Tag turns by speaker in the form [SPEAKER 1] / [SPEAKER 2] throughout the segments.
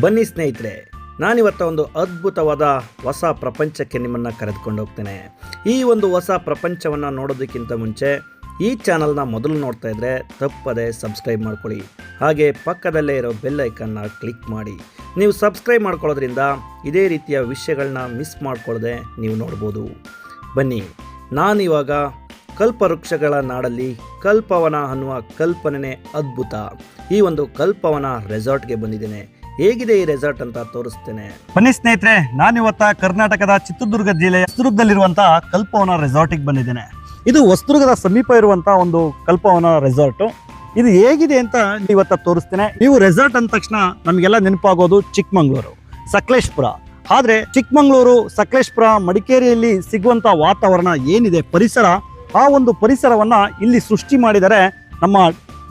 [SPEAKER 1] ಬನ್ನಿ ಸ್ನೇಹಿತರೆ, ನಾನಿವತ್ತ ಒಂದು ಅದ್ಭುತವಾದ ಹೊಸ ಪ್ರಪಂಚಕ್ಕೆ ನಿಮ್ಮನ್ನು ಕರೆದುಕೊಂಡು ಹೋಗ್ತೇನೆ. ಈ ಒಂದು ಹೊಸ ಪ್ರಪಂಚವನ್ನು ನೋಡೋದಕ್ಕಿಂತ ಮುಂಚೆ ಈ ಚಾನಲ್ನ ಮೊದಲು ನೋಡ್ತಾ ಇದ್ದರೆ ತಪ್ಪದೆ ಸಬ್ಸ್ಕ್ರೈಬ್ ಮಾಡ್ಕೊಳ್ಳಿ. ಹಾಗೆ ಪಕ್ಕದಲ್ಲೇ ಇರೋ ಬೆಲ್ ಐಕನ್ನ ಕ್ಲಿಕ್ ಮಾಡಿ. ನೀವು ಸಬ್ಸ್ಕ್ರೈಬ್ ಮಾಡ್ಕೊಳ್ಳೋದ್ರಿಂದ ಇದೇ ರೀತಿಯ ವಿಷಯಗಳನ್ನ ಮಿಸ್ ಮಾಡ್ಕೊಳ್ಳದೆ ನೀವು ನೋಡ್ಬೋದು. ಬನ್ನಿ, ನಾನಿವಾಗ ಕಲ್ಪವೃಕ್ಷಗಳ ನಾಡಲ್ಲಿ ಕಲ್ಪವನ ಅನ್ನುವ ಕಲ್ಪನೆ ಅದ್ಭುತ ಈ ಒಂದು ಕಲ್ಪವನ ರೆಸಾರ್ಟ್ಗೆ ಬಂದಿದ್ದೇನೆ. ಹೇಗಿದೆ ಈ ರೆಸಾರ್ಟ್ ಅಂತ ತೋರಿಸ್ತೇನೆ.
[SPEAKER 2] ಬನ್ನಿ ಸ್ನೇಹಿತರೆ, ನಾನಿವತ್ತ ಕರ್ನಾಟಕದ ಚಿತ್ರದುರ್ಗ ಜಿಲ್ಲೆಯ ಹೊಸದುರ್ಗದಲ್ಲಿರುವಂತಹ ಕಲ್ಪವನ ರೆಸಾರ್ಟಿಗೆ ಬಂದಿದ್ದೇನೆ. ಇದು ಹೊಸದುರ್ಗದ ಸಮೀಪ ಇರುವಂತಹ ಒಂದು ಕಲ್ಪವನ ರೆಸಾರ್ಟ್. ಇದು ಹೇಗಿದೆ ಅಂತ ಇವತ್ತ ತೋರಿಸ್ತೇನೆ. ನೀವು ರೆಸಾರ್ಟ್ ಅಂದ ತಕ್ಷಣ ನಮಗೆಲ್ಲ ನೆನಪಾಗೋದು ಚಿಕ್ಕಮಂಗ್ಳೂರು, ಸಕಲೇಶಪುರ. ಆದ್ರೆ ಚಿಕ್ಕಮಂಗ್ಳೂರು, ಸಕಲೇಶಪುರ, ಮಡಿಕೇರಿಯಲ್ಲಿ ಸಿಗುವಂತ ವಾತಾವರಣ ಏನಿದೆ, ಪರಿಸರ, ಆ ಒಂದು ಪರಿಸರವನ್ನ ಇಲ್ಲಿ ಸೃಷ್ಟಿ ಮಾಡಿದರೆ ನಮ್ಮ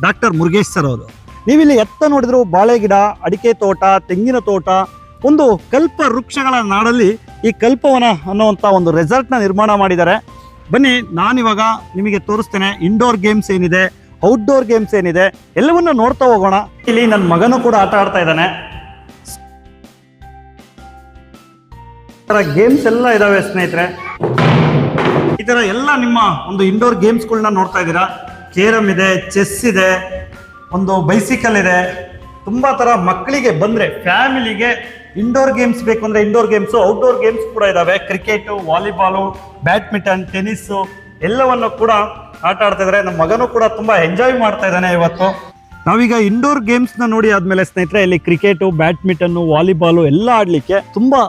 [SPEAKER 2] ಡಾಕ್ಟರ್ ಮುರುಗೇಶ್ ಸರ್ ಅವರು. ನೀವಿಲ್ಲಿ ಎತ್ತ ನೋಡಿದ್ರು ಬಾಳೆ ಗಿಡ, ಅಡಿಕೆ ತೋಟ, ತೆಂಗಿನ ತೋಟ, ಒಂದು ಕಲ್ಪ ವೃಕ್ಷಗಳ ನಾಡಲ್ಲಿ ಈ ಕಲ್ಪವನ ಅನ್ನುವಂಥ ಒಂದು ರೆಸಾರ್ಟ್ನ ನಿರ್ಮಾಣ ಮಾಡಿದ್ದಾರೆ. ಬನ್ನಿ, ನಾನಿವಾಗ ನಿಮಗೆ ತೋರಿಸ್ತೇನೆ. ಇಂಡೋರ್ ಗೇಮ್ಸ್ ಏನಿದೆ, ಔಟ್ಡೋರ್ ಗೇಮ್ಸ್ ಏನಿದೆ, ಎಲ್ಲವನ್ನ ನೋಡ್ತಾ ಹೋಗೋಣ. ಇಲ್ಲಿ ನನ್ನ ಮಗನೂ ಕೂಡ ಆಟ ಆಡ್ತಾ ಇದ್ದಾನೆ. ಗೇಮ್ಸ್ ಎಲ್ಲ ಇದಾವೆ ಸ್ನೇಹಿತರೆ. ಈ ತರ ಎಲ್ಲ ನಿಮ್ಮ ಒಂದು ಇಂಡೋರ್ ಗೇಮ್ಸ್ಗಳನ್ನ ನೋಡ್ತಾ ಇದ್ದೀರಾ. ಕೇರಮ್ ಇದೆ, ಚೆಸ್ ಇದೆ, ಒಂದು ಬೈಸಿಕಲ್ ಇದೆ. ತುಂಬಾ ತರ ಮಕ್ಕಳಿಗೆ ಬಂದ್ರೆ ಫ್ಯಾಮಿಲಿಗೆ ಇಂಡೋರ್ ಗೇಮ್ಸ್ ಬೇಕು ಅಂದ್ರೆ ಇಂಡೋರ್ ಗೇಮ್ಸ್, ಔಟ್ಡೋರ್ ಗೇಮ್ಸ್ ಕೂಡ ಇದಾವೆ. ಕ್ರಿಕೆಟ್, ವಾಲಿಬಾಲು, ಬ್ಯಾಡ್ಮಿಂಟನ್, ಟೆನ್ನಿಸ್ ಎಲ್ಲವನ್ನು ಕೂಡ ಆಟ ಆಡ್ತಾ ಇದ್ದಾರೆ. ನಮ್ಮ ಮಗನೂ ಕೂಡ ತುಂಬಾ ಎಂಜಾಯ್ ಮಾಡ್ತಾ ಇದ್ದಾನೆ ಇವತ್ತು. ನಾವೀಗ ಇಂಡೋರ್ ಗೇಮ್ಸ್ ನ ನೋಡಿ ಆದ್ಮೇಲೆ ಸ್ನೇಹಿತರೆ, ಇಲ್ಲಿ ಕ್ರಿಕೆಟ್, ಬ್ಯಾಡ್ಮಿಂಟನ್, ವಾಲಿಬಾಲು ಎಲ್ಲ ಆಡ್ಲಿಕ್ಕೆ ತುಂಬಾ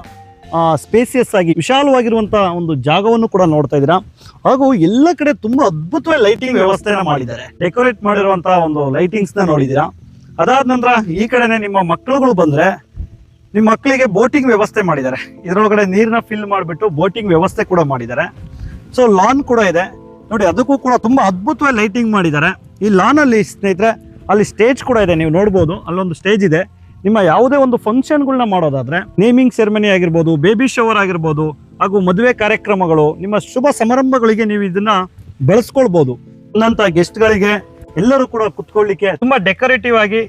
[SPEAKER 2] ಸ್ಪೇಸಿಯಸ್ ಆಗಿ ವಿಶಾಲವಾಗಿರುವಂತಹ ಒಂದು ಜಾಗವನ್ನು ಕೂಡ ನೋಡ್ತಾ ಇದ್ದೀರಾ. ಹಾಗೂ ಎಲ್ಲ ಕಡೆ ತುಂಬಾ ಅದ್ಭುತವಾಗಿ ಲೈಟಿಂಗ್ ವ್ಯವಸ್ಥೆನ ಮಾಡಿದ್ದಾರೆ. ಡೆಕೋರೇಟ್ ಮಾಡಿರುವಂತಹ ಒಂದು ಲೈಟಿಂಗ್ಸ್ ನ ನೋಡಿದೀರಾ. ಅದಾದ ನಂತರ ಈ ಕಡೆನೆ ನಿಮ್ಮ ಮಕ್ಕಳುಗಳು ಬಂದ್ರೆ ನಿಮ್ಮ ಮಕ್ಕಳಿಗೆ ಬೋಟಿಂಗ್ ವ್ಯವಸ್ಥೆ ಮಾಡಿದ್ದಾರೆ. ಇದರೊಳಗಡೆ ನೀರನ್ನ ಫಿಲ್ ಮಾಡಿಬಿಟ್ಟು ಬೋಟಿಂಗ್ ವ್ಯವಸ್ಥೆ ಕೂಡ ಮಾಡಿದ್ದಾರೆ. ಸೊ ಲಾನ್ ಕೂಡ ಇದೆ ನೋಡಿ, ಅದಕ್ಕೂ ಕೂಡ ತುಂಬಾ ಅದ್ಭುತವಾಗಿ ಲೈಟಿಂಗ್ ಮಾಡಿದ್ದಾರೆ. ಈ ಲಾನ್ ಅಲ್ಲಿ ಸ್ನೇಹಿತರೆ, ಅಲ್ಲಿ ಸ್ಟೇಜ್ ಕೂಡ ಇದೆ, ನೀವು ನೋಡ್ಬೋದು. ಅಲ್ಲೊಂದು ಸ್ಟೇಜ್ ಇದೆ. ನಿಮ್ಮ ಯಾವುದೇ ಒಂದು ಫಂಕ್ಷನ್ಗಳನ್ನ ಮಾಡೋದಾದ್ರೆ, ನೇಮಿಂಗ್ ಸೆರೆಮನಿ ಆಗಿರ್ಬೋದು, ಬೇಬಿ ಶವರ್ ಆಗಿರ್ಬೋದು, ಹಾಗೂ ಮದುವೆ ಕಾರ್ಯಕ್ರಮಗಳು, ನಿಮ್ಮ ಶುಭ ಸಮಾರಂಭಗಳಿಗೆ ನೀವು ಇದನ್ನ ಬಳಸ್ಕೊಳ್ಬಹುದು. ಅನ್ನಂತ ಗೆಸ್ಟ್ಗಳಿಗೆ ಎಲ್ಲರೂ ಕೂಡ ಕುತ್ಕೊಳ್ಳಿಕ್ಕೆ ತುಂಬಾ ಡೆಕೋರೇಟಿವ್ ಆಗಿ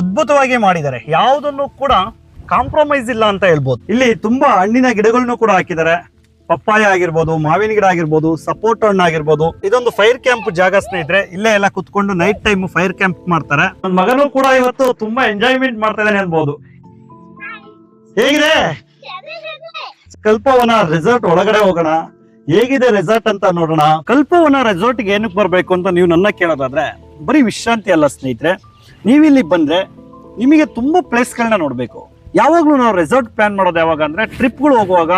[SPEAKER 2] ಅದ್ಭುತವಾಗಿ ಮಾಡಿದ್ದಾರೆ. ಯಾವುದನ್ನು ಕೂಡ ಕಾಂಪ್ರಮೈಸ್ ಇಲ್ಲ ಅಂತ ಹೇಳ್ಬೋದು. ಇಲ್ಲಿ ತುಂಬಾ ಹಣ್ಣಿನ ಗಿಡಗಳನ್ನು ಕೂಡ ಹಾಕಿದ್ದಾರೆ. ಪಪ್ಪಾಯ ಆಗಿರ್ಬೋದು, ಮಾವಿನ ಗಿಡ ಆಗಿರ್ಬೋದು, ಸಪೋಟ ಹಣ್ಣು ಆಗಿರ್ಬೋದು. ಇದೊಂದು ಫೈರ್ ಕ್ಯಾಂಪ್ ಜಾಗ ಸ್ನೇಹಿತರೆ. ಇಲ್ಲೇ ಎಲ್ಲ ಕುತ್ಕೊಂಡು ನೈಟ್ ಟೈಮ್ ಫೈರ್ ಕ್ಯಾಂಪ್ ಮಾಡ್ತಾರೆ. ನನ್ನ ಮಗನೂ ಕೂಡ ಇವತ್ತು ತುಂಬಾ ಎಂಜಾಯ್ಮೆಂಟ್ ಮಾಡ್ತಾ ಇದ್ದಾನೆ ಅನ್ಬೋದು. ಹೇಗಿದೆ ಕಲ್ಪವನ ರೆಸಾರ್ಟ್ ಒಳಗಡೆ ಹೋಗೋಣ. ಹೇಗಿದೆ ರೆಸಾರ್ಟ್ ಅಂತ ನೋಡೋಣ. ಕಲ್ಪವನ ರೆಸಾರ್ಟ್ಗೆ ಏನಕ್ಕೆ ಬರ್ಬೇಕು ಅಂತ ನೀವು ನನ್ನ ಕೇಳೋದಾದ್ರೆ, ಬರೀ ವಿಶ್ರಾಂತಿ ಅಲ್ಲ ಸ್ನೇಹಿತರೆ. ನೀವಿಲ್ಲಿ ಬಂದ್ರೆ ನಿಮಗೆ ತುಂಬಾ ಪ್ಲೇಸ್ಗಳನ್ನ ನೋಡ್ಬೇಕು. ಯಾವಾಗ್ಲೂ ನಾವು ರೆಸಾರ್ಟ್ ಪ್ಲಾನ್ ಮಾಡೋದು ಯಾವಾಗ ಅಂದ್ರೆ, ಟ್ರಿಪ್ಗಳು ಹೋಗುವಾಗ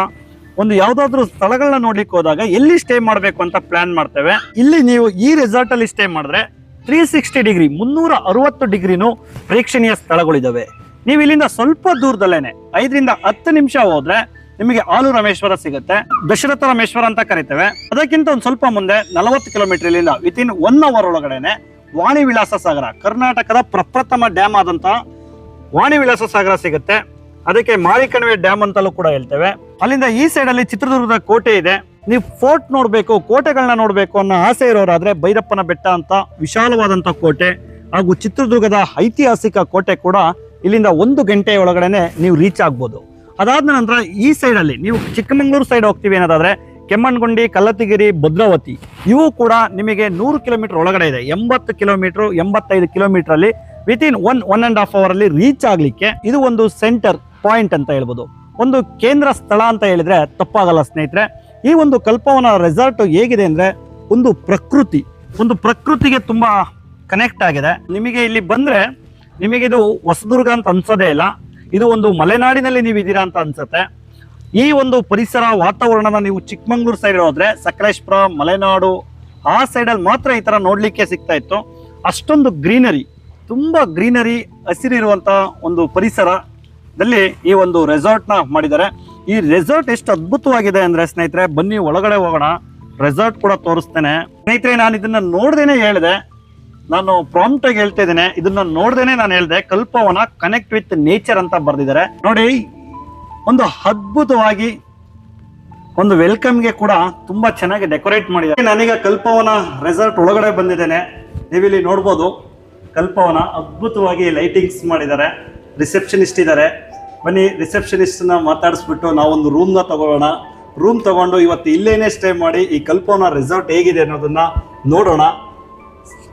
[SPEAKER 2] ಒಂದು ಯಾವ್ದಾದ್ರು ಸ್ಥಳಗಳನ್ನ ನೋಡ್ಲಿಕ್ಕೆ ಹೋದಾಗ ಎಲ್ಲಿ ಸ್ಟೇ ಮಾಡ್ಬೇಕು ಅಂತ ಪ್ಲಾನ್ ಮಾಡ್ತೇವೆ. ಇಲ್ಲಿ ನೀವು ಈ ರೆಸಾರ್ಟ್ ಅಲ್ಲಿ ಸ್ಟೇ ಮಾಡಿದ್ರೆ 360 ಡಿಗ್ರಿ 360 ಡಿಗ್ರಿನೂ ಪ್ರೇಕ್ಷಣೀಯ ಸ್ಥಳಗಳಿದಾವೆ. ನೀವು ಇಲ್ಲಿಂದ ಸ್ವಲ್ಪ ದೂರದಲ್ಲೇನೆ 5 ರಿಂದ 10 ನಿಮಿಷ ಹೋದ್ರೆ ನಿಮಗೆ ಆಲು ರಾಮೇಶ್ವರ ಸಿಗುತ್ತೆ. ದಶರಥ ರಾಮೇಶ್ವರ ಅಂತ ಕರಿತೇವೆ. ಅದಕ್ಕಿಂತ ಒಂದು ಸ್ವಲ್ಪ ಮುಂದೆ 40 ಕಿಲೋಮೀಟರ್ ಇಲ್ಲಿಂದ ವಿತಿನ್ 1 ಅವರ್ ಒಳಗಡೆನೆ ವಾಣಿ ವಿಲಾಸ ಸಾಗರ, ಕರ್ನಾಟಕದ ಪ್ರಪ್ರಥಮ ಡ್ಯಾಮ್ ಆದಂತ ವಾಣಿ ವಿಲಾಸ ಸಾಗರ ಸಿಗುತ್ತೆ. ಅದಕ್ಕೆ ಮಾರಿಕಣಿವೆ ಡ್ಯಾಮ್ ಅಂತಲೂ ಕೂಡ ಹೇಳ್ತೇವೆ. ಅಲ್ಲಿಂದ ಈ ಸೈಡ್ ಅಲ್ಲಿ ಚಿತ್ರದುರ್ಗದ ಕೋಟೆ ಇದೆ. ನೀವು ಫೋರ್ಟ್ ನೋಡ್ಬೇಕು, ಕೋಟೆಗಳನ್ನ ನೋಡ್ಬೇಕು ಅನ್ನೋ ಆಸೆ ಇರೋರಾದ್ರೆ ಬೈರಪ್ಪನ ಬೆಟ್ಟ ಅಂತ ವಿಶಾಲವಾದಂತ ಕೋಟೆ, ಹಾಗೂ ಚಿತ್ರದುರ್ಗದ ಐತಿಹಾಸಿಕ ಕೋಟೆ ಕೂಡ ಇಲ್ಲಿಂದ 1 ಗಂಟೆ ಒಳಗಡೆನೆ ನೀವು ರೀಚ್ ಆಗ್ಬೋದು. ಅದಾದ ನಂತರ ಈ ಸೈಡ್ ಅಲ್ಲಿ ನೀವು ಚಿಕ್ಕಮಂಗ್ಳೂರು ಸೈಡ್ ಹೋಗ್ತೀವಿ ಅನ್ನೋದಾದ್ರೆ ಕೆಮ್ಮಣ್ಣಗುಂಡಿ, ಕಲ್ಲತ್ತಿಗಿರಿ, ಭದ್ರಾವತಿ ಇವು ಕೂಡ ನಿಮಗೆ 100 ಕಿಲೋಮೀಟರ್ ಒಳಗಡೆ ಇದೆ. 80 ಕಿಲೋಮೀಟರ್ 85 ಕಿಲೋಮೀಟರ್ ಅಲ್ಲಿ ವಿತಿನ್ 1.5 ಅವರ್ ಅಲ್ಲಿ ರೀಚ್ ಆಗ್ಲಿಕ್ಕೆ ಇದು ಒಂದು ಸೆಂಟರ್ ಪಾಯಿಂಟ್ ಅಂತ ಹೇಳ್ಬೋದು. ಒಂದು ಕೇಂದ್ರ ಸ್ಥಳ ಅಂತ ಹೇಳಿದ್ರೆ ತಪ್ಪಾಗಲ್ಲ ಸ್ನೇಹಿತರೆ. ಈ ಒಂದು ಕಲ್ಪವನ ರೆಸಾರ್ಟ್ ಹೇಗಿದೆ ಅಂದ್ರೆ, ಒಂದು ಪ್ರಕೃತಿಗೆ ತುಂಬಾ ಕನೆಕ್ಟ್ ಆಗಿದೆ. ನಿಮಗೆ ಇಲ್ಲಿ ಬಂದ್ರೆ ನಿಮಗೆ ಇದು ಹೊಸದುರ್ಗ ಅಂತ ಅನ್ಸೋದೇ ಇಲ್ಲ. ಇದು ಒಂದು ಮಲೆನಾಡಿನಲ್ಲಿ ನೀವು ಇದ್ದೀರಾ ಅಂತ ಅನ್ಸುತ್ತೆ. ಈ ಒಂದು ಪರಿಸರ ವಾತಾವರಣನ ನೀವು ಚಿಕ್ಕಮಂಗ್ಳೂರು ಸೈಡ್ ಹೋದ್ರೆ, ಸಕಲೇಶಪುರ, ಮಲೆನಾಡು ಆ ಸೈಡಲ್ಲಿ ಮಾತ್ರ ಈ ತರ ನೋಡ್ಲಿಕ್ಕೆ ಸಿಗ್ತಾ ಇತ್ತು. ಅಷ್ಟೊಂದು ಗ್ರೀನರಿ, ತುಂಬಾ ಗ್ರೀನರಿ, ಹಸಿರಿರುವಂತ ಒಂದು ಪರಿಸರದಲ್ಲಿ ಈ ಒಂದು ರೆಸಾರ್ಟ್ ನ ಮಾಡಿದ್ದಾರೆ. ಈ ರೆಸಾರ್ಟ್ ಎಷ್ಟು ಅದ್ಭುತವಾಗಿದೆ ಅಂದ್ರೆ ಸ್ನೇಹಿತರೆ, ಬನ್ನಿ ಒಳಗಡೆ ಹೋಗೋಣ. ರೆಸಾರ್ಟ್ ಕೂಡ ತೋರಿಸ್ತೇನೆ ಸ್ನೇಹಿತರೆ. ನಾನು ಇದನ್ನ ನೋಡ್ದೇನೆ ಹೇಳಿದೆ, ನಾನು ಪ್ರಾಂಪ್ಟ್ ಆಗಿ ಹೇಳ್ತಾ ಇದ್ದೇನೆ, ಇದನ್ನ ನೋಡ್ದೇನೆ ನಾನು ಹೇಳಿದೆ. ಕಲ್ಪವನ ಕನೆಕ್ಟ್ ವಿತ್ ನೇಚರ್ ಅಂತ ಬರ್ದಿದ್ದಾರೆ ನೋಡಿ. ಒಂದು ಅದ್ಭುತವಾಗಿ ಒಂದು ವೆಲ್ಕಮ್ಗೆ ಕೂಡ ತುಂಬಾ ಚೆನ್ನಾಗಿ ಡೆಕೋರೇಟ್ ಮಾಡಿದ್ದಾರೆ. ನಾನೀಗ ಕಲ್ಪವನ ರೆಸಾರ್ಟ್ ಒಳಗಡೆ ಬಂದಿದ್ದೇನೆ. ನೀವಿಲ್ಲಿ ನೋಡ್ಬೋದು, ಕಲ್ಪವನ ಅದ್ಭುತವಾಗಿ ಲೈಟಿಂಗ್ಸ್ ಮಾಡಿದ್ದಾರೆ. ರಿಸೆಪ್ಷನಿಸ್ಟ್ ಇದ್ದಾರೆ. ಬನ್ನಿ ರಿಸೆಪ್ಷನಿಸ್ಟ್ನ ಮಾತಾಡಿಸ್ಬಿಟ್ಟು ನಾವೊಂದು ರೂಮ್ನ ತಗೊಳ್ಳೋಣ. ರೂಮ್ ತಗೊಂಡು ಇವತ್ತು ಇಲ್ಲೇನೇ ಸ್ಟೇ ಮಾಡಿ ಈ ಕಲ್ಪವನ ರೆಸಾರ್ಟ್ ಹೇಗಿದೆ ಅನ್ನೋದನ್ನ ನೋಡೋಣ.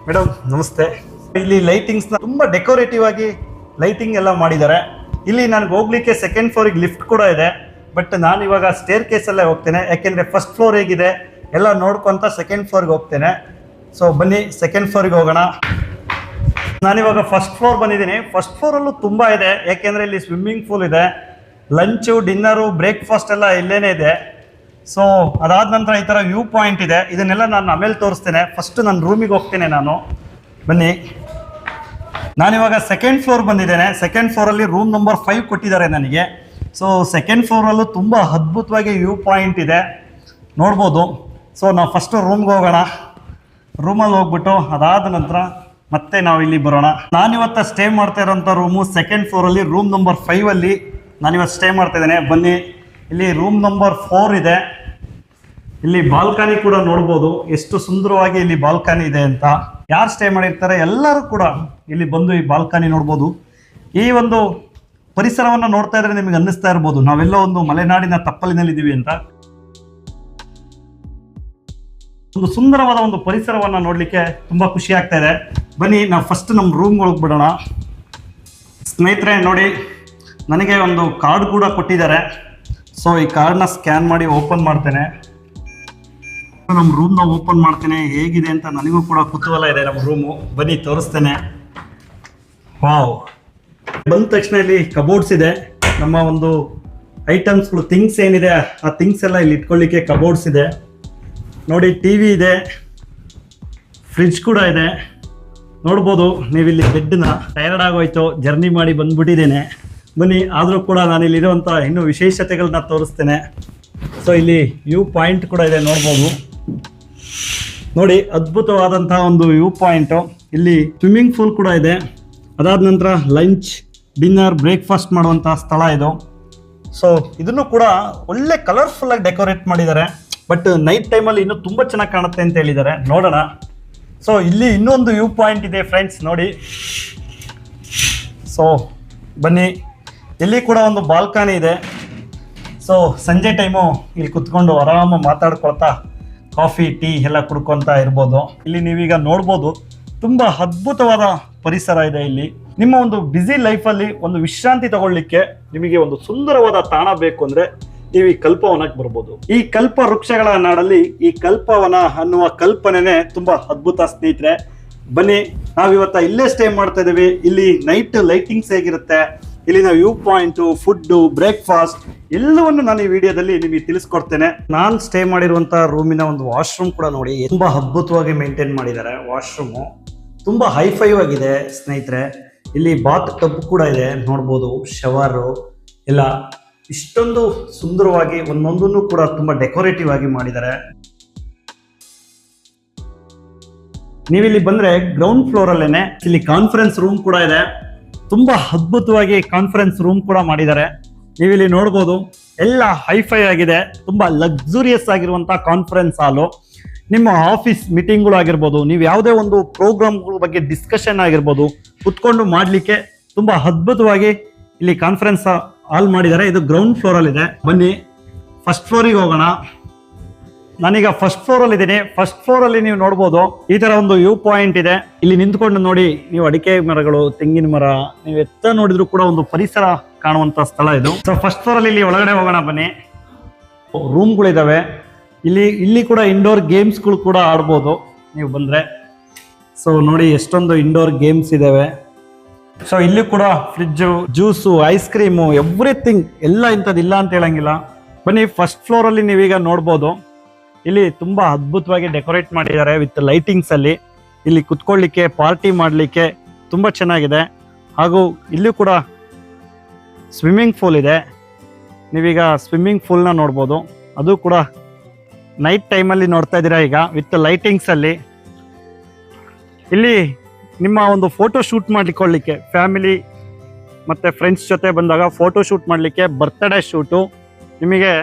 [SPEAKER 2] ಮೇಡಮ್ ನಮಸ್ತೆ. ಇಲ್ಲಿ ಲೈಟಿಂಗ್ಸ್ನ ತುಂಬ ಡೆಕೋರೇಟಿವ್ ಆಗಿ ಲೈಟಿಂಗ್ ಎಲ್ಲ ಮಾಡಿದ್ದಾರೆ. ಇಲ್ಲಿ ನನಗೆ ಹೋಗ್ಲಿಕ್ಕೆ ಸೆಕೆಂಡ್ ಫ್ಲೋರಿಗೆ ಲಿಫ್ಟ್ ಕೂಡ ಇದೆ. ಬಟ್ ನಾನು ಇವಾಗ ಸ್ಟೇರ್ ಕೇಸಲ್ಲೇ ಹೋಗ್ತೇನೆ, ಯಾಕೆಂದರೆ ಫಸ್ಟ್ ಫ್ಲೋರ್ ಹೇಗಿದೆ ಎಲ್ಲ ನೋಡ್ಕೊತ ಸೆಕೆಂಡ್ ಫ್ಲೋರ್ಗೆ ಹೋಗ್ತೇನೆ. ಸೊ ಬನ್ನಿ ಸೆಕೆಂಡ್ ಫ್ಲೋರಿಗೆ ಹೋಗೋಣ. ನಾನಿವಾಗ ಫಸ್ಟ್ ಫ್ಲೋರ್ ಬಂದಿದ್ದೀನಿ. ಫಸ್ಟ್ ಫ್ಲೋರಲ್ಲೂ ತುಂಬ ಇದೆ, ಯಾಕೆಂದರೆ ಇಲ್ಲಿ ಸ್ವಿಮ್ಮಿಂಗ್ ಪೂಲ್ ಇದೆ, ಲಂಚು ಡಿನ್ನರು ಬ್ರೇಕ್ಫಾಸ್ಟ್ ಎಲ್ಲ ಇಲ್ಲೇನೇ ಇದೆ. ಸೊ ಅದಾದ ನಂತರ ಈ ಥರ ವ್ಯೂ ಪಾಯಿಂಟ್ ಇದೆ. ಇದನ್ನೆಲ್ಲ ನಾನು ಆಮೇಲೆ ತೋರಿಸ್ತೇನೆ. ಫಸ್ಟ್ ನನ್ನ ರೂಮಿಗೆ ಹೋಗ್ತೇನೆ ನಾನು. ಬನ್ನಿ, ನಾನಿವಾಗ ಸೆಕೆಂಡ್ ಫ್ಲೋರ್ ಬಂದಿದ್ದೇನೆ. ಸೆಕೆಂಡ್ ಫ್ಲೋರಲ್ಲಿ ರೂಮ್ ನಂಬರ್ 5 ಕೊಟ್ಟಿದ್ದಾರೆ ನನಗೆ. ಸೊ ಸೆಕೆಂಡ್ ಫ್ಲೋರಲ್ಲೂ ತುಂಬ ಅದ್ಭುತವಾಗಿ ವ್ಯೂ ಪಾಯಿಂಟ್ ಇದೆ, ನೋಡ್ಬೋದು. ಸೊ ನಾವು ಫಸ್ಟು ರೂಮ್ಗೆ ಹೋಗೋಣ. ರೂಮಲ್ಲಿ ಹೋಗ್ಬಿಟ್ಟು ಅದಾದ ನಂತರ ಮತ್ತೆ ನಾವು ಇಲ್ಲಿ ಬರೋಣ. ನಾನಿವತ್ತು ಸ್ಟೇ ಮಾಡ್ತಾ ಇರೋಂಥ ರೂಮು ಸೆಕೆಂಡ್ ಫ್ಲೋರಲ್ಲಿ ರೂಮ್ ನಂಬರ್ 5ಅಲ್ಲಿ ನಾನಿವತ್ತು ಸ್ಟೇ ಮಾಡ್ತಾ ಇದ್ದೇನೆ. ಬನ್ನಿ, ಇಲ್ಲಿ ರೂಮ್ ನಂಬರ್ 4 ಇದೆ. ಇಲ್ಲಿ ಬಾಲ್ಕನಿ ಕೂಡ ನೋಡ್ಬೋದು, ಎಷ್ಟು ಸುಂದರವಾಗಿ ಇಲ್ಲಿ ಬಾಲ್ಕನಿ ಇದೆ ಅಂತ. ಯಾರು ಸ್ಟೇ ಮಾಡಿರ್ತಾರೆ ಎಲ್ಲರೂ ಕೂಡ ಇಲ್ಲಿ ಬಂದು ಈ ಬಾಲ್ಕನಿ ನೋಡ್ಬೋದು. ಈ ಒಂದು ಪರಿಸರವನ್ನು ನೋಡ್ತಾ ಇದ್ರೆ ನಿಮಗೆ ಅನ್ನಿಸ್ತಾ ಇರ್ಬೋದು ನಾವೆಲ್ಲ ಒಂದು ಮಲೆನಾಡಿನ ತಪ್ಪಲಿನಲ್ಲಿದ್ದೀವಿ ಅಂತ. ಒಂದು ಸುಂದರವಾದ ಒಂದು ಪರಿಸರವನ್ನು ನೋಡಲಿಕ್ಕೆ ತುಂಬ ಖುಷಿ ಆಗ್ತಾ ಇದೆ. ಬನ್ನಿ ನಾವು ಫಸ್ಟ್ ನಮ್ಮ ರೂಮ್ಗೆ ಹೋಗ್ಬಿಡೋಣ. ಸ್ನೇಹಿತರೆ ನೋಡಿ, ನನಗೆ ಒಂದು ಕಾರ್ಡ್ ಕೂಡ ಕೊಟ್ಟಿದ್ದಾರೆ. ಸೊ ಈ ಕಾರ್ಡ್ನ ಸ್ಕ್ಯಾನ್ ಮಾಡಿ ಓಪನ್ ಮಾಡ್ತೇನೆ. ನಮ್ಮ ರೂಮ್ನ ಓಪನ್ ಮಾಡ್ತೇನೆ, ಹೇಗಿದೆ ಅಂತ ನನಗೂ ಕೂಡ ಕುತೂಹಲ ಇದೆ ನಮ್ಮ ರೂಮು. ಬನ್ನಿ ತೋರಿಸ್ತೇನೆ. ವಾವ್, ಬಂದ ತಕ್ಷಣ ಇಲ್ಲಿ ಕಬೋರ್ಡ್ಸ್ ಇದೆ. ನಮ್ಮ ಒಂದು ಐಟಮ್ಸ್ಗಳು ಥಿಂಗ್ಸ್ ಏನಿದೆ ಆ ಥಿಂಗ್ಸ್ ಎಲ್ಲ ಇಲ್ಲಿ ಇಟ್ಕೊಳ್ಳಿಕ್ಕೆ ಕಬೋರ್ಡ್ಸ್ ಇದೆ. ನೋಡಿ, ಟಿ ವಿ ಇದೆ, ಫ್ರಿಡ್ಜ್ ಕೂಡ ಇದೆ, ನೋಡ್ಬೋದು ನೀವಿಲ್ಲಿ. ಬೆಡ್ನ ಟೈರ್ಡ್ ಆಗೋಯ್ತು, ಜರ್ನಿ ಮಾಡಿ ಬಂದ್ಬಿಟ್ಟಿದ್ದೇನೆ. ಬನ್ನಿ, ಆದರೂ ಕೂಡ ನಾನು ಇಲ್ಲಿರುವಂಥ ಇನ್ನೂ ವಿಶೇಷತೆಗಳನ್ನ ತೋರಿಸ್ತೇನೆ. ಸೊ ಇಲ್ಲಿ ವ್ಯೂ ಪಾಯಿಂಟ್ ಕೂಡ ಇದೆ, ನೋಡ್ಬೋದು. ನೋಡಿ, ಅದ್ಭುತವಾದಂತಹ ಒಂದು ವ್ಯೂ ಪಾಯಿಂಟು. ಇಲ್ಲಿ ಸ್ವಿಮ್ಮಿಂಗ್ ಪೂಲ್ ಕೂಡ ಇದೆ. ಅದಾದ ನಂತರ ಲಂಚ್ ಡಿನ್ನರ್ ಬ್ರೇಕ್ಫಾಸ್ಟ್ ಮಾಡುವಂಥ ಸ್ಥಳ ಇದು. ಸೊ ಇದನ್ನು ಕೂಡ ಒಳ್ಳೆ ಕಲರ್ಫುಲ್ಲಾಗಿ ಡೆಕೋರೇಟ್ ಮಾಡಿದ್ದಾರೆ. ಬಟ್ ನೈಟ್ ಟೈಮಲ್ಲಿ ಇನ್ನೂ ತುಂಬ ಚೆನ್ನಾಗಿ ಕಾಣುತ್ತೆ ಅಂತ ಹೇಳಿದ್ದಾರೆ, ನೋಡೋಣ. ಸೊ ಇಲ್ಲಿ ಇನ್ನೊಂದು ವ್ಯೂ ಪಾಯಿಂಟ್ ಇದೆ ಫ್ರೆಂಡ್ಸ್, ನೋಡಿ. ಸೊ ಬನ್ನಿ, ಇಲ್ಲಿ ಕೂಡ ಒಂದು ಬಾಲ್ಕನಿ ಇದೆ. ಸೊ ಸಂಜೆ ಟೈಮು ಇಲ್ಲಿ ಕುತ್ಕೊಂಡು ಆರಾಮ ಮಾತಾಡ್ಕೊಳ್ತಾ ಕಾಫಿ ಟೀ ಎಲ್ಲ ಕುಡ್ಕೊತಾ ಇರ್ಬೋದು. ಇಲ್ಲಿ ನೀವೀಗ ನೋಡ್ಬೋದು, ತುಂಬ ಅದ್ಭುತವಾದ ಪರಿಸರ ಇದೆ ಇಲ್ಲಿ. ನಿಮ್ಮ ಒಂದು ಬ್ಯುಸಿ ಲೈಫಲ್ಲಿ ಒಂದು ವಿಶ್ರಾಂತಿ ತಗೊಳ್ಳಿಕ್ಕೆ ನಿಮಗೆ ಒಂದು ಸುಂದರವಾದ ತಾಣ ಬೇಕು ಅಂದರೆ ನೀವು ಈ ಕಲ್ಪವನಕ್ಕೆ ಬರ್ಬೋದು. ಈ ಕಲ್ಪ ವೃಕ್ಷಗಳ ನಾಡಲ್ಲಿ ಈ ಕಲ್ಪವನ ಅನ್ನುವ ಕಲ್ಪನೆನೇ ತುಂಬಾ ಅದ್ಭುತ ಸ್ನೇಹಿತರೆ. ಬನ್ನಿ, ನಾವಿವತ್ತ ಇಲ್ಲೇ ಸ್ಟೇ ಮಾಡ್ತಾ ಇದ್ದೀವಿ. ಇಲ್ಲಿ ನೈಟ್ ಲೈಟಿಂಗ್ಸ್ ಹೇಗಿರುತ್ತೆ, ಇಲ್ಲಿನ ವ್ಯೂ ಪಾಯಿಂಟು, ಫುಡ್ಡು, ಬ್ರೇಕ್ಫಾಸ್ಟ್ ಎಲ್ಲವನ್ನು ನಾನು ಈ ವಿಡಿಯೋದಲ್ಲಿ ನಿಮಗೆ ತಿಳಿಸ್ಕೊಡ್ತೇನೆ. ನಾನು ಸ್ಟೇ ಮಾಡಿರುವಂಥ ರೂಮಿನ ಒಂದು ವಾಶ್ರೂಮ್ ಕೂಡ ನೋಡಿ, ತುಂಬಾ ಅದ್ಭುತವಾಗಿ ಮೇಂಟೈನ್ ಮಾಡಿದ್ದಾರೆ. ವಾಶ್ರೂಮು ತುಂಬಾ ಹೈಫೈ ಆಗಿದೆ ಸ್ನೇಹಿತರೆ. ಇಲ್ಲಿ ಬಾತ್ ಟಬ್ ಕೂಡ ಇದೆ, ನೋಡ್ಬೋದು. ಶವರು ಎಲ್ಲ ಇಷ್ಟೊಂದು ಸುಂದರವಾಗಿ ಒಂದೊಂದನ್ನು ಕೂಡ ತುಂಬಾ ಡೆಕೋರೇಟಿವ್ ಆಗಿ ಮಾಡಿದ್ದಾರೆ. ನೀವಿಲ್ಲಿ ಬಂದ್ರೆ ಗ್ರೌಂಡ್ ಫ್ಲೋರ್ ಅಲ್ಲೇನೆ ಇಲ್ಲಿ ಕಾನ್ಫರೆನ್ಸ್ ರೂಮ್ ಕೂಡ ಇದೆ. ತುಂಬಾ ಅದ್ಭುತವಾಗಿ ಕಾನ್ಫರೆನ್ಸ್ ರೂಮ್ ಕೂಡ ಮಾಡಿದ್ದಾರೆ. ನೀವಿಲ್ಲಿ ನೋಡ್ಬೋದು, ಎಲ್ಲ ಹೈಫೈ ಆಗಿದೆ. ತುಂಬಾ ಲಕ್ಸುರಿಯಸ್ ಆಗಿರುವಂತ ಕಾನ್ಫರೆನ್ಸ್ ಹಾಲು. ನಿಮ್ಮ ಆಫೀಸ್ ಮೀಟಿಂಗ್ಗಳು ಆಗಿರ್ಬೋದು, ನೀವು ಯಾವುದೇ ಒಂದು ಪ್ರೋಗ್ರಾಮ್ಗಳ ಬಗ್ಗೆ ಡಿಸ್ಕಷನ್ ಆಗಿರ್ಬೋದು, ಕುತ್ಕೊಂಡು ಮಾಡಲಿಕ್ಕೆ ತುಂಬಾ ಅದ್ಭುತವಾಗಿ ಇಲ್ಲಿ ಕಾನ್ಫರೆನ್ಸ್ ಹಾಲ್ ಮಾಡಿದ್ದಾರೆ. ಇದು ಗ್ರೌಂಡ್ ಫ್ಲೋರ್ ಅಲ್ಲಿ ಇದೆ. ಬನ್ನಿ ಫಸ್ಟ್ ಫ್ಲೋರಿಗೆ ಹೋಗೋಣ. ನಾನೀಗ ಫಸ್ಟ್ ಫ್ಲೋರ್ ಅಲ್ಲಿ ಇದ್ದೀನಿ. ಫಸ್ಟ್ ಫ್ಲೋರ್ ಅಲ್ಲಿ ನೀವು ನೋಡ್ಬೋದು, ಈ ತರ ಒಂದು ವ್ಯೂ ಪಾಯಿಂಟ್ ಇದೆ. ಇಲ್ಲಿ ನಿಂತ್ಕೊಂಡು ನೋಡಿ, ನೀವು ಅಡಿಕೆ ಮರಗಳು, ತೆಂಗಿನ ಮರ, ನೀವು ಎತ್ತ ನೋಡಿದ್ರು ಕೂಡ ಒಂದು ಪರಿಸರ ಕಾಣುವಂತ ಸ್ಥಳ ಇದು. ಸೊ ಫಸ್ಟ್ ಫ್ಲೋರ್ ಅಲ್ಲಿ ಇಲ್ಲಿ ಒಳಗಡೆ ಹೋಗೋಣ ಬನ್ನಿ. ರೂಮ್ಗಳಿದಾವೆ. ಇಲ್ಲಿ ಕೂಡ ಇಂಡೋರ್ ಗೇಮ್ಸ್ಗಳು ಕೂಡ ಆಡ್ಬೋದು ನೀವು ಬಂದ್ರೆ. ಸೊ ನೋಡಿ, ಎಷ್ಟೊಂದು ಇಂಡೋರ್ ಗೇಮ್ಸ್ ಇದಾವೆ. ಸೊ ಇಲ್ಲಿ ಕೂಡ fridge, juice, ice cream, everything ಎಲ್ಲ ಇಂಥದ್ದಿಲ್ಲ ಅಂತ ಹೇಳಂಗಿಲ್ಲ. ಬನ್ನಿ ಫಸ್ಟ್ ಫ್ಲೋರ್ ಅಲ್ಲಿ ನೀವೀಗ ನೋಡ್ಬೋದು, ಇಲ್ಲಿ ತುಂಬಾ ಅದ್ಭುತವಾಗಿ ಡೆಕೋರೇಟ್ ಮಾಡಿದ್ದಾರೆ ವಿತ್ ಲೈಟಿಂಗ್ಸ್ ಅಲ್ಲಿ. ಇಲ್ಲಿ ಕುತ್ಕೊಳ್ಳಿಕ್ಕೆ, ಪಾರ್ಟಿ ಮಾಡಲಿಕ್ಕೆ ತುಂಬಾ ಚೆನ್ನಾಗಿದೆ. ಹಾಗೂ ಇಲ್ಲೂ ಕೂಡ ಸ್ವಿಮ್ಮಿಂಗ್ ಪೂಲ್ ಇದೆ. ನೀವೀಗ ಸ್ವಿಮ್ಮಿಂಗ್ ಪೂಲ್ನ ನೋಡ್ಬೋದು. ಅದು ಕೂಡ ನೈಟ್ ಟೈಮಲ್ಲಿ ನೋಡ್ತಾ ಇದ್ದೀರಾ ಈಗ ವಿತ್ ಲೈಟಿಂಗ್ಸ್ ಅಲ್ಲಿ. ಇಲ್ಲಿ ನಿಮ್ಮ ಒಂದು ಫೋಟೋ ಶೂಟ್ ಮಾಡಿಕೊಳ್ಳಿಕ್ಕೆ, ಫ್ಯಾಮಿಲಿ ಮತ್ತು ಫ್ರೆಂಡ್ಸ್ ಜೊತೆ ಬಂದಾಗ ಫೋಟೋ ಶೂಟ್ ಮಾಡಲಿಕ್ಕೆ, ಬರ್ತ್ಡೇ ಶೂಟು ನಿಮಗೆ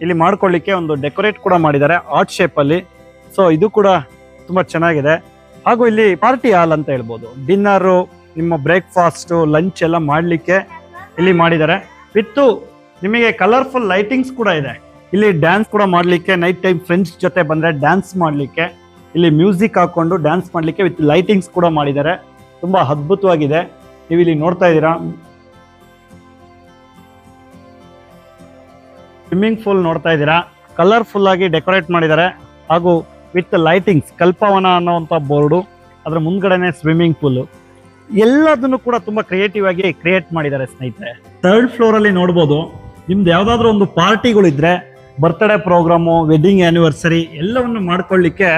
[SPEAKER 2] ಇಲ್ಲಿ ಮಾಡ್ಕೊಳ್ಳಿಕ್ಕೆ ಒಂದು ಡೆಕೋರೇಟ್ ಕೂಡ ಮಾಡಿದ್ದಾರೆ ಆರ್ಟ್ ಶೇಪಲ್ಲಿ. ಸೊ ಇದು ಕೂಡ ತುಂಬ ಚೆನ್ನಾಗಿದೆ. ಹಾಗೂ ಇಲ್ಲಿ ಪಾರ್ಟಿ ಹಾಲ್ ಅಂತ ಹೇಳ್ಬೋದು. ಡಿನ್ನರು, ನಿಮ್ಮ ಬ್ರೇಕ್ಫಾಸ್ಟು ಲಂಚ್ ಎಲ್ಲ ಮಾಡಲಿಕ್ಕೆ ಇಲ್ಲಿ ಮಾಡಿದ್ದಾರೆ. ವಿತ್ತು ನಿಮಗೆ ಕಲರ್ಫುಲ್ ಲೈಟಿಂಗ್ಸ್ ಕೂಡ ಇದೆ. ಇಲ್ಲಿ ಡ್ಯಾನ್ಸ್ ಕೂಡ ಮಾಡಲಿಕ್ಕೆ, ನೈಟ್ ಟೈಮ್ ಫ್ರೆಂಡ್ಸ್ ಜೊತೆ ಬಂದರೆ ಡ್ಯಾನ್ಸ್ ಮಾಡಲಿಕ್ಕೆ, ಇಲ್ಲಿ ಮ್ಯೂಸಿಕ್ ಹಾಕ್ಕೊಂಡು ಡ್ಯಾನ್ಸ್ ಮಾಡಲಿಕ್ಕೆ ವಿತ್ ಲೈಟಿಂಗ್ಸ್ ಕೂಡ ಮಾಡಿದ್ದಾರೆ. ತುಂಬ ಅದ್ಭುತವಾಗಿದೆ. ನೀವು ಇಲ್ಲಿ ನೋಡ್ತಾ ಇದ್ದೀರಾ, ಸ್ವಿಮ್ಮಿಂಗ್ ಪೂಲ್ ನೋಡ್ತಾ ಇದ್ದೀರಾ, ಕಲರ್ಫುಲ್ ಆಗಿ ಡೆಕೋರೇಟ್ ಮಾಡಿದ್ದಾರೆ ಹಾಗೂ ವಿತ್ ಲೈಟಿಂಗ್ಸ್. ಕಲ್ಪವನ ಅನ್ನೋವಂಥ ಬೋರ್ಡು, ಅದರ ಮುಂದ್ಗಡೆನೆ ಸ್ವಿಮ್ಮಿಂಗ್ ಪೂಲು, ಎಲ್ಲದನ್ನು ಕೂಡ ತುಂಬಾ ಕ್ರಿಯೇಟಿವ್ ಆಗಿ ಕ್ರಿಯೇಟ್ ಮಾಡಿದ್ದಾರೆ ಸ್ನೇಹಿತರೆ. 3rd ಫ್ಲೋರ್ ಅಲ್ಲಿ ನೋಡ್ಬೋದು, ನಿಮ್ದು ಯಾವ್ದಾದ್ರು ಒಂದು ಪಾರ್ಟಿಗಳಿದ್ರೆ, ಬರ್ತ್ಡೇ ಪ್ರೋಗ್ರಾಮು, ವೆಡ್ಡಿಂಗ್ ಆನಿವರ್ಸರಿ ಎಲ್ಲವನ್ನು ಮಾಡ್ಕೊಳ್ಳಿಕ್ಕೆ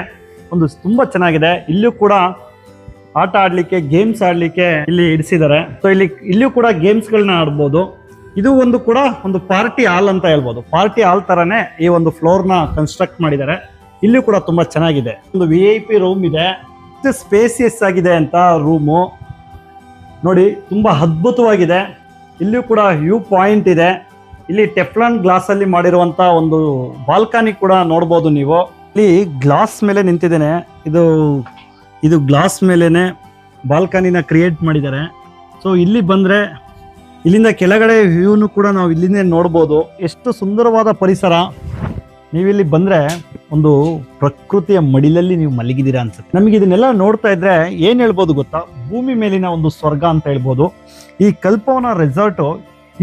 [SPEAKER 2] ಒಂದು ತುಂಬಾ ಚೆನ್ನಾಗಿದೆ. ಇಲ್ಲೂ ಕೂಡ ಆಟ ಆಡ್ಲಿಕ್ಕೆ, ಗೇಮ್ಸ್ ಆಡ್ಲಿಕ್ಕೆ ಇಲ್ಲಿ ಇಡಿಸಿದ್ದಾರೆ. ಸೊ ಇಲ್ಲಿಯೂ ಕೂಡ ಗೇಮ್ಸ್ಗಳನ್ನ ಆಡ್ಬೋದು. ಇದು ಒಂದು ಕೂಡ ಒಂದು ಪಾರ್ಟಿ ಹಾಲ್ ಅಂತ ಹೇಳ್ಬೋದು. ಪಾರ್ಟಿ ಹಾಲ್ ತರನೇ ಈ ಒಂದು ಫ್ಲೋರ್ನ ಕನ್ಸ್ಟ್ರಕ್ಟ್ ಮಾಡಿದ್ದಾರೆ. ಇಲ್ಲೂ ಕೂಡ ತುಂಬಾ ಚೆನ್ನಾಗಿದೆ. ಒಂದು VIP ರೂಮ್ ಇದೆ, ಸ್ಪೇಸಿಯಸ್ ಆಗಿದೆ ಅಂತ ರೂಮು ನೋಡಿ, ತುಂಬಾ ಅದ್ಭುತವಾಗಿದೆ. ಇಲ್ಲಿಯೂ ಕೂಡ ವ್ಯೂ ಪಾಯಿಂಟ್ ಇದೆ. ಇಲ್ಲಿ ಟೆಫ್ಲಾನ್ ಗ್ಲಾಸ್ ಅಲ್ಲಿ ಮಾಡಿರುವಂತ ಒಂದು ಬಾಲ್ಕನಿ ಕೂಡ ನೋಡ್ಬೋದು ನೀವು. ಇಲ್ಲಿ ಗ್ಲಾಸ್ ಮೇಲೆ ನಿಂತಿದ್ದೇನೆ. ಇದು ಗ್ಲಾಸ್ ಮೇಲೆನೆ ಬಾಲ್ಕನಿನ ಕ್ರಿಯೇಟ್ ಮಾಡಿದ್ದಾರೆ. ಸೊ ಇಲ್ಲಿ ಬಂದ್ರೆ ಇಲ್ಲಿಂದ ಕೆಳಗಡೆ ವ್ಯೂನು ಕೂಡ ನಾವು ಇಲ್ಲಿಂದ ನೋಡ್ಬೋದು. ಎಷ್ಟು ಸುಂದರವಾದ ಪರಿಸರ. ನೀವಿಲ್ಲಿ ಬಂದ್ರೆ ಒಂದು ಪ್ರಕೃತಿಯ ಮಡಿಲಲ್ಲಿ ನೀವು ಮಲಗಿದ್ದೀರಾ ಅನ್ಸುತ್ತೆ. ನಮಗೆ ಇದನ್ನೆಲ್ಲ ನೋಡ್ತಾ ಇದ್ರೆ ಏನ್ ಹೇಳ್ಬೋದು ಗೊತ್ತಾ, ಭೂಮಿ ಮೇಲಿನ ಒಂದು ಸ್ವರ್ಗ ಅಂತ ಹೇಳ್ಬೋದು. ಈ ಕಲ್ಪವನ ರೆಸಾರ್ಟು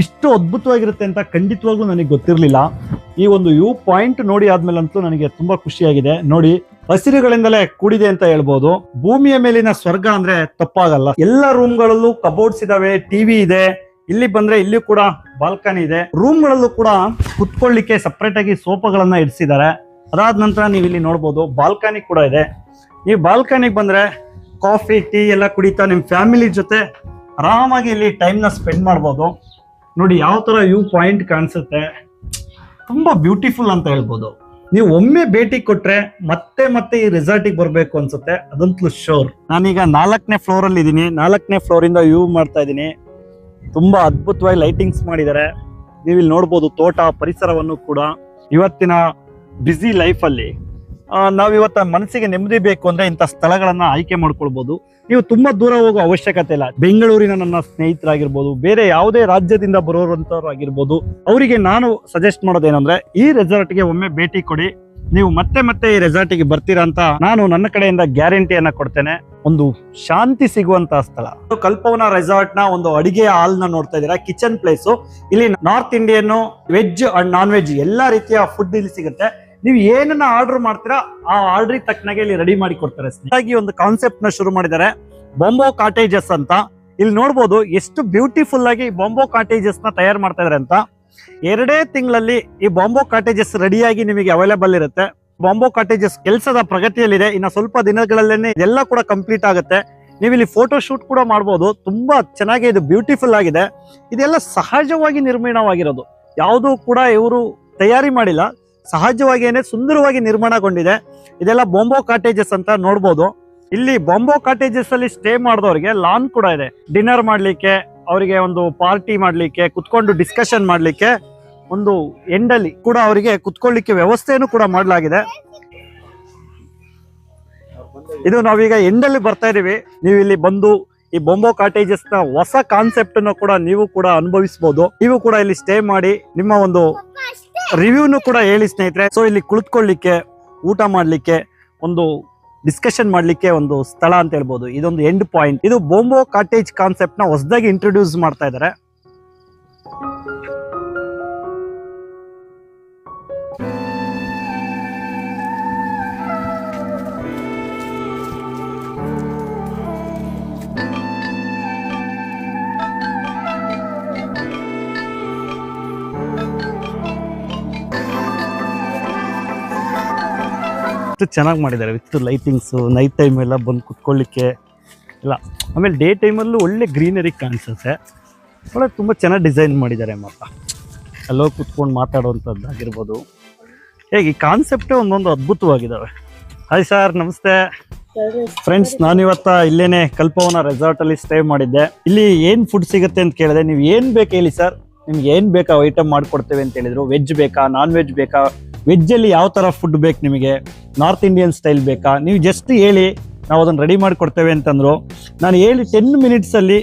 [SPEAKER 2] ಇಷ್ಟು ಅದ್ಭುತವಾಗಿರುತ್ತೆ ಅಂತ ಖಂಡಿತವಾಗ್ಲೂ ನನಗೆ ಗೊತ್ತಿರಲಿಲ್ಲ. ಈ ಒಂದು ವ್ಯೂ ಪಾಯಿಂಟ್ ನೋಡಿ ಆದ್ಮೇಲಂತೂ ನನಗೆ ತುಂಬಾ ಖುಷಿಯಾಗಿದೆ. ನೋಡಿ, ಹಸಿರುಗಳಿಂದಲೇ ಕೂಡಿದೆ ಅಂತ ಹೇಳ್ಬೋದು. ಭೂಮಿಯ ಮೇಲಿನ ಸ್ವರ್ಗ ಅಂದ್ರೆ ತಪ್ಪಾಗಲ್ಲ. ಎಲ್ಲ ರೂಮ್ಗಳಲ್ಲೂ ಕಬೋರ್ಡ್ಸ್ ಇದಾವೆ, ಟಿವಿ ಇದೆ. ಇಲ್ಲಿ ಬಂದ್ರೆ ಇಲ್ಲಿ ಕೂಡ ಬಾಲ್ಕನಿ ಇದೆ. ರೂಮ್ಗಳಲ್ಲೂ ಕೂಡ ಕುತ್ಕೊಳ್ಳಿಕ್ಕೆ ಸಪ್ರೇಟ್ ಆಗಿ ಸೋಫಾಗಳನ್ನ ಇಡಿಸಿದ್ದಾರೆ. ಅದಾದ ನಂತರ ನೀವು ಇಲ್ಲಿ ನೋಡ್ಬೋದು ಬಾಲ್ಕನಿ ಕೂಡ ಇದೆ. ಈ ಬಾಲ್ಕನಿಗೆ ಬಂದ್ರೆ ಕಾಫಿ, ಟೀ ಎಲ್ಲ ಕುಡಿತಾ ನಿಮ್ಮ ಫ್ಯಾಮಿಲಿ ಜೊತೆ ಆರಾಮಾಗಿ ಇಲ್ಲಿ ಟೈಮ್ನ ಸ್ಪೆಂಡ್ ಮಾಡ್ಬೋದು. ನೋಡಿ ಯಾವ ತರ ವ್ಯೂ ಪಾಯಿಂಟ್ ಕಾಣಿಸುತ್ತೆ. ತುಂಬಾ ಬ್ಯೂಟಿಫುಲ್ ಅಂತ ಹೇಳ್ಬೋದು. ನೀವು ಒಮ್ಮೆ ಭೇಟಿ ಕೊಟ್ರೆ ಮತ್ತೆ ಮತ್ತೆ ಈ ರೆಸಾರ್ಟಿಗೆ ಬರಬೇಕು ಅನ್ಸುತ್ತೆ, ಅದಂತೂ ಶೋರ್. ನಾನೀಗ 4ನೇ ಫ್ಲೋರ್ ಅಲ್ಲಿ ಇದ್ದೀನಿ. 4ನೇ ಫ್ಲೋರ್ ಇಂದ ವ್ಯೂ ಮಾಡ್ತಾ ಇದ್ದೀನಿ. ತುಂಬಾ ಅದ್ಭುತವಾಗಿ ಲೈಟಿಂಗ್ಸ್ ಮಾಡಿದ್ದಾರೆ. ನೀವು ಇಲ್ಲಿ ನೋಡ್ಬೋದು ತೋಟ ಪರಿಸರವನ್ನು ಕೂಡ. ಇವತ್ತಿನ ಬ್ಯುಸಿ ಲೈಫಲ್ಲಿ ನಾವಿವತ್ತ ಮನಸ್ಸಿಗೆ ನೆಮ್ಮದಿ ಬೇಕು ಅಂದ್ರೆ ಇಂಥ ಸ್ಥಳಗಳನ್ನ ಆಯ್ಕೆ ಮಾಡ್ಕೊಳ್ಬಹುದು. ನೀವು ತುಂಬಾ ದೂರ ಹೋಗೋ ಅವಶ್ಯಕತೆ ಇಲ್ಲ. ಬೆಂಗಳೂರಿನ ನನ್ನ ಸ್ನೇಹಿತರಾಗಿರ್ಬೋದು, ಬೇರೆ ಯಾವುದೇ ರಾಜ್ಯದಿಂದ ಬರೋರಂಥವ್ರು ಆಗಿರ್ಬೋದು, ಅವರಿಗೆ ನಾನು ಸಜೆಸ್ಟ್ ಮಾಡೋದೇನಂದ್ರೆ ಈ ರೆಸಾರ್ಟ್ಗೆ ಒಮ್ಮೆ ಭೇಟಿ ಕೊಡಿ. ನೀವು ಮತ್ತೆ ಮತ್ತೆ ಈ ರೆಸಾರ್ಟಿಗೆ ಬರ್ತೀರಾ ಅಂತ ನಾನು ನನ್ನ ಕಡೆಯಿಂದ ಗ್ಯಾರಂಟಿಯನ್ನ ಕೊಡ್ತೇನೆ. ಒಂದು ಶಾಂತಿ ಸಿಗುವಂತಹ ಸ್ಥಳ. ಕಲ್ಪವನ ರೆಸಾರ್ಟ್ ನ ಒಂದು ಅಡಿಗೆ ಹಾಲ್ ನ ನೋಡ್ತಾ ಇದ್ದೀರಾ, ಕಿಚನ್ ಪ್ಲೇಸ್. ಇಲ್ಲಿ north Indian, veg and non veg ಎಲ್ಲಾ ರೀತಿಯ ಫುಡ್ ಇಲ್ಲಿ ಸಿಗುತ್ತೆ. ನೀವು ಏನನ್ನ ಆರ್ಡರ್ ಮಾಡ್ತೀರಾ ಆ ಆರ್ಡರ್ ತಕ್ಕನಾಗೆ ಇಲ್ಲಿ ರೆಡಿ ಮಾಡಿ ಕೊಡ್ತಾರೆ. ಹಾಗಾಗಿ ಒಂದು ಕಾನ್ಸೆಪ್ಟ್ ನ ಶುರು ಮಾಡಿದ್ದಾರೆ, ಬಾಂಬೋ ಕಾಟೇಜಸ್ ಅಂತ. ಇಲ್ಲಿ ನೋಡ್ಬೋದು ಎಷ್ಟು ಬ್ಯೂಟಿಫುಲ್ ಆಗಿ ಬಾಂಬೋ ಕಾಟೇಜಸ್ ನ ತಯಾರು ಮಾಡ್ತಾ ಇದಾರೆ ಅಂತ. 2 ತಿಂಗಳಲ್ಲಿ ಈ ಬಾಂಬೋ ಕಾಟೇಜಸ್ ರೆಡಿಯಾಗಿ ನಿಮಗೆ ಅವೈಲೇಬಲ್ ಇರುತ್ತೆ. ಬಾಂಬೋ ಕಾಟೇಜಸ್ ಕೆಲಸದ ಪ್ರಗತಿಯಲ್ಲಿದೆ. ಇನ್ನು ಸ್ವಲ್ಪ ದಿನಗಳಲ್ಲೇನೆ ಎಲ್ಲ ಕೂಡ ಕಂಪ್ಲೀಟ್ ಆಗುತ್ತೆ. ನೀವು ಇಲ್ಲಿ ಫೋಟೋ ಶೂಟ್ ಕೂಡ ಮಾಡ್ಬೋದು. ತುಂಬಾ ಚೆನ್ನಾಗಿ ಇದು ಬ್ಯೂಟಿಫುಲ್ ಆಗಿದೆ. ಇದೆಲ್ಲ ಸಹಜವಾಗಿ ನಿರ್ಮಾಣವಾಗಿರೋದು, ಯಾವುದೂ ಕೂಡ ಇವರು ತಯಾರಿ ಮಾಡಿಲ್ಲ. ಸಹಜವಾಗಿಯೇ ಸುಂದರವಾಗಿ ನಿರ್ಮಾಣಗೊಂಡಿದೆ. ಇದೆಲ್ಲ ಬಾಂಬೋ ಕಾಟೇಜಸ್ ಅಂತ ನೋಡ್ಬೋದು. ಇಲ್ಲಿ ಬಾಂಬೋ ಕಾಟೇಜಸ್ ಅಲ್ಲಿ ಸ್ಟೇ ಮಾಡಿದವರಿಗೆ ಲಾನ್ ಕೂಡ ಇದೆ. ಡಿನ್ನರ್ ಮಾಡ್ಲಿಕ್ಕೆ, ಅವರಿಗೆ ಒಂದು ಪಾರ್ಟಿ ಮಾಡ್ಲಿಕ್ಕೆ, ಕುತ್ಕೊಂಡು ಡಿಸ್ಕಷನ್ ಮಾಡ್ಲಿಕ್ಕೆ, ಒಂದು ಎಂಡಲ್ಲಿ ಕೂಡ ಅವರಿಗೆ ಕುತ್ಕೊಳ್ಳಿಕ್ಕೆ ವ್ಯವಸ್ಥೆಯನ್ನು ಕೂಡ ಮಾಡಲಾಗಿದೆ. ಇದು ನಾವೀಗ ಎಂಡಲ್ಲಿ ಬರ್ತಾ ಇದೀವಿ. ನೀವು ಇಲ್ಲಿ ಬಂದು ಈ ಬಾಂಬೋ ಕಾಟೇಜಸ್ ನ ಹೊಸ ಕಾನ್ಸೆಪ್ಟ್ ಅನ್ನು ಕೂಡ ನೀವು ಕೂಡ ಅನುಭವಿಸಬಹುದು. ನೀವು ಕೂಡ ಇಲ್ಲಿ ಸ್ಟೇ ಮಾಡಿ ನಿಮ್ಮ ಒಂದು ರಿವ್ಯೂನು ಕೂಡ ಹೇಳಿ ಸ್ನೇಹಿತರೆ. ಸೊ ಇಲ್ಲಿ ಕುಳಿತುಕೊಳ್ಳಿಕ್ಕೆ, ಊಟ ಮಾಡ್ಲಿಕ್ಕೆ, ಒಂದು ಡಿಸ್ಕಷನ್ ಮಾಡ್ಲಿಕ್ಕೆ ಒಂದು ಸ್ಥಳ ಅಂತ ಹೇಳ್ಬೋದು. ಇದೊಂದು ಎಂಡ್ ಪಾಯಿಂಟ್. ಇದು ಬಾಂಬೋ ಕಾಟೇಜ್ ಕಾನ್ಸೆಪ್ಟ್ ನ ಹೊಸದಾಗಿ ಇಂಟ್ರೊಡ್ಯೂಸ್ ಮಾಡ್ತಾ ಇದ್ದಾರೆ. ಚೆನ್ನಾಗಿ ಮಾಡಿದ್ದಾರೆ ವಿತ್ ಲೈಟಿಂಗ್ಸ್. ನೈಟ್ ಟೈಮ್ ಎಲ್ಲ ಬಂದು ಕುತ್ಕೊಳ್ಳಿಕ್ಕೆ ಇಲ್ಲ. ಆಮೇಲೆ ಡೇ ಟೈಮಲ್ಲೂ ಒಳ್ಳೆ ಗ್ರೀನರಿ ಕಾಣಿಸುತ್ತೆ. ಒಳ್ಳೆ ತುಂಬ ಚೆನ್ನಾಗಿ ಡಿಸೈನ್ ಮಾಡಿದ್ದಾರೆ. ಮಾತ್ರ ಎಲ್ಲೋ ಕುತ್ಕೊಂಡು ಮಾತಾಡುವಂಥದ್ದು ಆಗಿರ್ಬೋದು. ಹೇಗೆ ಈ ಕಾನ್ಸೆಪ್ಟೇ ಒಂದೊಂದು ಅದ್ಭುತವಾಗಿದ್ದಾವೆ. ಹಾಯ್ ಸರ್, ನಮಸ್ತೆ ಫ್ರೆಂಡ್ಸ್. ನಾನಿವತ್ತ ಇಲ್ಲೇನೆ ಕಲ್ಪವನ ರೆಸಾರ್ಟಲ್ಲಿ ಸ್ಟೇ ಮಾಡಿದ್ದೆ. ಇಲ್ಲಿ ಏನು ಫುಡ್ ಸಿಗುತ್ತೆ ಅಂತ ಕೇಳಿದೆ. ನೀವು ಏನು ಬೇಕು ಹೇಳಿ ಸರ್, ನಿಮ್ಗೆ ಏನು ಬೇಕಾ ಐಟಮ್ ಮಾಡಿಕೊಡ್ತೇವೆ ಅಂತ ಹೇಳಿದ್ರು. ವೆಜ್ ಬೇಕಾ, ನಾನ್ ವೆಜ್ ಬೇಕಾ, ವೆಜ್ಜಲ್ಲಿ ಯಾವ ಥರ ಫುಡ್ ಬೇಕು ನಿಮಗೆ, ನಾರ್ತ್ ಇಂಡಿಯನ್ ಸ್ಟೈಲ್ ಬೇಕಾ, ನೀವು ಜಸ್ಟ್ ಹೇಳಿ ನಾವು ಅದನ್ನು ರೆಡಿ ಮಾಡಿಕೊಡ್ತೇವೆ ಅಂತಂದರು. ನಾನು ಹೇಳಿ 10 ಮಿನಿಟ್ಸಲ್ಲಿ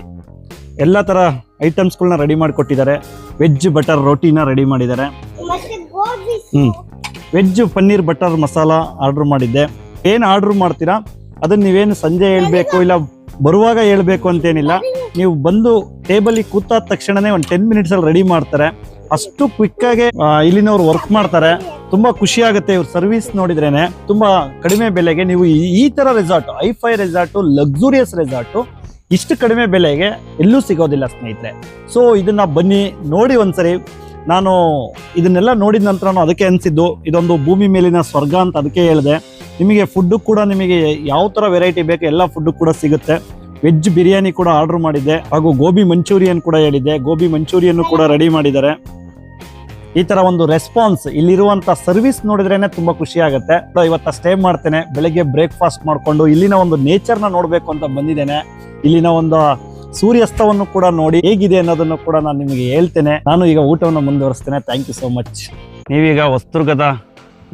[SPEAKER 2] ಎಲ್ಲ ಥರ ಐಟಮ್ಸ್ಗಳನ್ನ ರೆಡಿ ಮಾಡಿಕೊಟ್ಟಿದ್ದಾರೆ. ವೆಜ್ ಬಟರ್ ರೋಟಿನ ರೆಡಿ ಮಾಡಿದ್ದಾರೆ. Veg paneer butter masala order ಮಾಡಿದ್ದೆ. ಏನು ಆರ್ಡ್ರ್ ಮಾಡ್ತೀರಾ ಅದನ್ನು ನೀವೇನು ಸಂಜೆ ಹೇಳ್ಬೇಕು ಇಲ್ಲ ಬರುವಾಗ ಹೇಳ್ಬೇಕು ಅಂತೇನಿಲ್ಲ. ನೀವು ಬಂದು ಟೇಬಲಿಗೆ ಕೂತಾದ ತಕ್ಷಣನೇ ಒಂದು 10 ಮಿನಿಟ್ಸಲ್ಲಿ ರೆಡಿ ಮಾಡ್ತಾರೆ. ಅಷ್ಟು ಕ್ವಿಕ್ಕಾಗಿ ಇಲ್ಲಿನವ್ರು ವರ್ಕ್ ಮಾಡ್ತಾರೆ. ತುಂಬ ಖುಷಿ ಆಗುತ್ತೆ ಇವ್ರ ಸರ್ವಿಸ್ ನೋಡಿದ್ರೇನೆ. ತುಂಬ ಕಡಿಮೆ ಬೆಲೆಗೆ ನೀವು ಈ ಥರ resort, high five resort, luxurious resort ಇಷ್ಟು ಕಡಿಮೆ ಬೆಲೆಗೆ ಎಲ್ಲೂ ಸಿಗೋದಿಲ್ಲ ಸ್ನೇಹಿತರೆ. ಸೊ ಇದನ್ನ ಬನ್ನಿ ನೋಡಿ ಒಂದ್ಸರಿ. ನಾನು ಇದನ್ನೆಲ್ಲ ನೋಡಿದ ನಂತರ ಅದಕ್ಕೆ ಅನಿಸಿದ್ದು ಇದೊಂದು ಭೂಮಿ ಮೇಲಿನ ಸ್ವರ್ಗ ಅಂತ ಅದಕ್ಕೆ ಹೇಳಿದೆ. ನಿಮಗೆ ಫುಡ್ಡು ಕೂಡ ನಿಮಗೆ ಯಾವ ಥರ ವೆರೈಟಿ ಬೇಕು ಎಲ್ಲ ಫುಡ್ಡು ಕೂಡ ಸಿಗುತ್ತೆ. ವೆಜ್ ಬಿರಿಯಾನಿ ಕೂಡ ಆರ್ಡರ್ ಮಾಡಿದ್ದೆ, ಹಾಗೂ ಗೋಬಿ ಮಂಚೂರಿಯನ್ ಕೂಡ ಹೇಳಿದ್ದೆ. ಗೋಬಿ ಮಂಚೂರಿಯನ್ನು ಕೂಡ ರೆಡಿ ಮಾಡಿದ್ದಾರೆ. ಈ ಥರ ಒಂದು ರೆಸ್ಪಾನ್ಸ್, ಇಲ್ಲಿರುವಂಥ ಸರ್ವಿಸ್ ನೋಡಿದ್ರೇನೆ ತುಂಬ ಖುಷಿ ಆಗುತ್ತೆ. ಇವತ್ತು ಸ್ಟೇ ಮಾಡ್ತೇನೆ, ಬೆಳಗ್ಗೆ ಬ್ರೇಕ್ಫಾಸ್ಟ್ ಮಾಡಿಕೊಂಡು ಇಲ್ಲಿನ ಒಂದು ನೇಚರ್ನ ನೋಡಬೇಕು ಅಂತ ಬಂದಿದ್ದೇನೆ. ಇಲ್ಲಿನ ಒಂದು ಸೂರ್ಯಾಸ್ತವನ್ನು ಕೂಡ ನೋಡಿ ಹೇಗಿದೆ ಅನ್ನೋದನ್ನು ಕೂಡ ನಾನು ನಿಮಗೆ ಹೇಳ್ತೇನೆ. ನಾನು ಈಗ ಊಟವನ್ನು ಮುಂದುವರಿಸ್ತೇನೆ. Thank you so much. ನೀವೀಗ ಹೊಸದುರ್ಗದ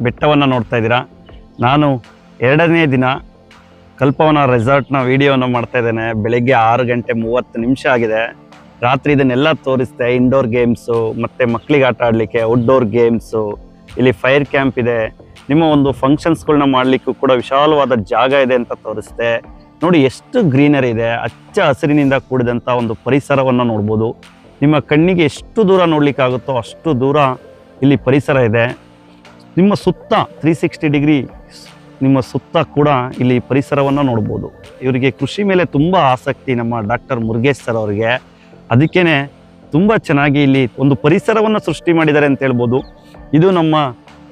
[SPEAKER 2] ಬೆಟ್ಟವನ್ನು ನೋಡ್ತಾ ಇದ್ದೀರಾ. ನಾನು 2ನೇ ದಿನ ಕಲ್ಪವನ ರೆಸಾರ್ಟ್ನ ವಿಡಿಯೋನ ಮಾಡ್ತಾ ಇದ್ದೇನೆ. ಬೆಳಗ್ಗೆ 6:30 ಆಗಿದೆ. ರಾತ್ರಿ ಇದನ್ನೆಲ್ಲ ತೋರಿಸ್ತೆ. ಇಂಡೋರ್ ಗೇಮ್ಸು ಮತ್ತು ಮಕ್ಕಳಿಗೆ ಆಟ ಆಡಲಿಕ್ಕೆ ಔಟ್ಡೋರ್ ಗೇಮ್ಸು, ಇಲ್ಲಿ ಫೈರ್ ಕ್ಯಾಂಪ್ ಇದೆ, ನಿಮ್ಮ ಒಂದು ಫಂಕ್ಷನ್ಸ್ಗಳನ್ನ ಮಾಡಲಿಕ್ಕೂ ಕೂಡ ವಿಶಾಲವಾದ ಜಾಗ ಇದೆ ಅಂತ ತೋರಿಸ್ತೆ. ನೋಡಿ ಎಷ್ಟು ಗ್ರೀನರಿ ಇದೆ, ಹಚ್ಚ ಹಸಿರಿನಿಂದ ಕೂಡಿದಂಥ ಒಂದು ಪರಿಸರವನ್ನು ನೋಡ್ಬೋದು. ನಿಮ್ಮ ಕಣ್ಣಿಗೆ ಎಷ್ಟು ದೂರ ನೋಡಲಿಕ್ಕಾಗುತ್ತೋ ಅಷ್ಟು ದೂರ ಇಲ್ಲಿ ಪರಿಸರ ಇದೆ. ನಿಮ್ಮ ಸುತ್ತ 360 ಡಿಗ್ರಿ ನಿಮ್ಮ ಸುತ್ತ ಕೂಡ ಇಲ್ಲಿ ಪರಿಸರವನ್ನು ನೋಡ್ಬೋದು. ಇವರಿಗೆ ಕೃಷಿ ಮೇಲೆ ತುಂಬ ಆಸಕ್ತಿ ನಮ್ಮ ಡಾಕ್ಟರ್ ಮುರುಗೇಶ್ ಸರ್ ಅವರಿಗೆ. ಅದಕ್ಕೇ ತುಂಬ ಚೆನ್ನಾಗಿ ಇಲ್ಲಿ ಒಂದು ಪರಿಸರವನ್ನು ಸೃಷ್ಟಿ ಮಾಡಿದ್ದಾರೆ ಅಂತ ಹೇಳ್ಬೋದು. ಇದು ನಮ್ಮ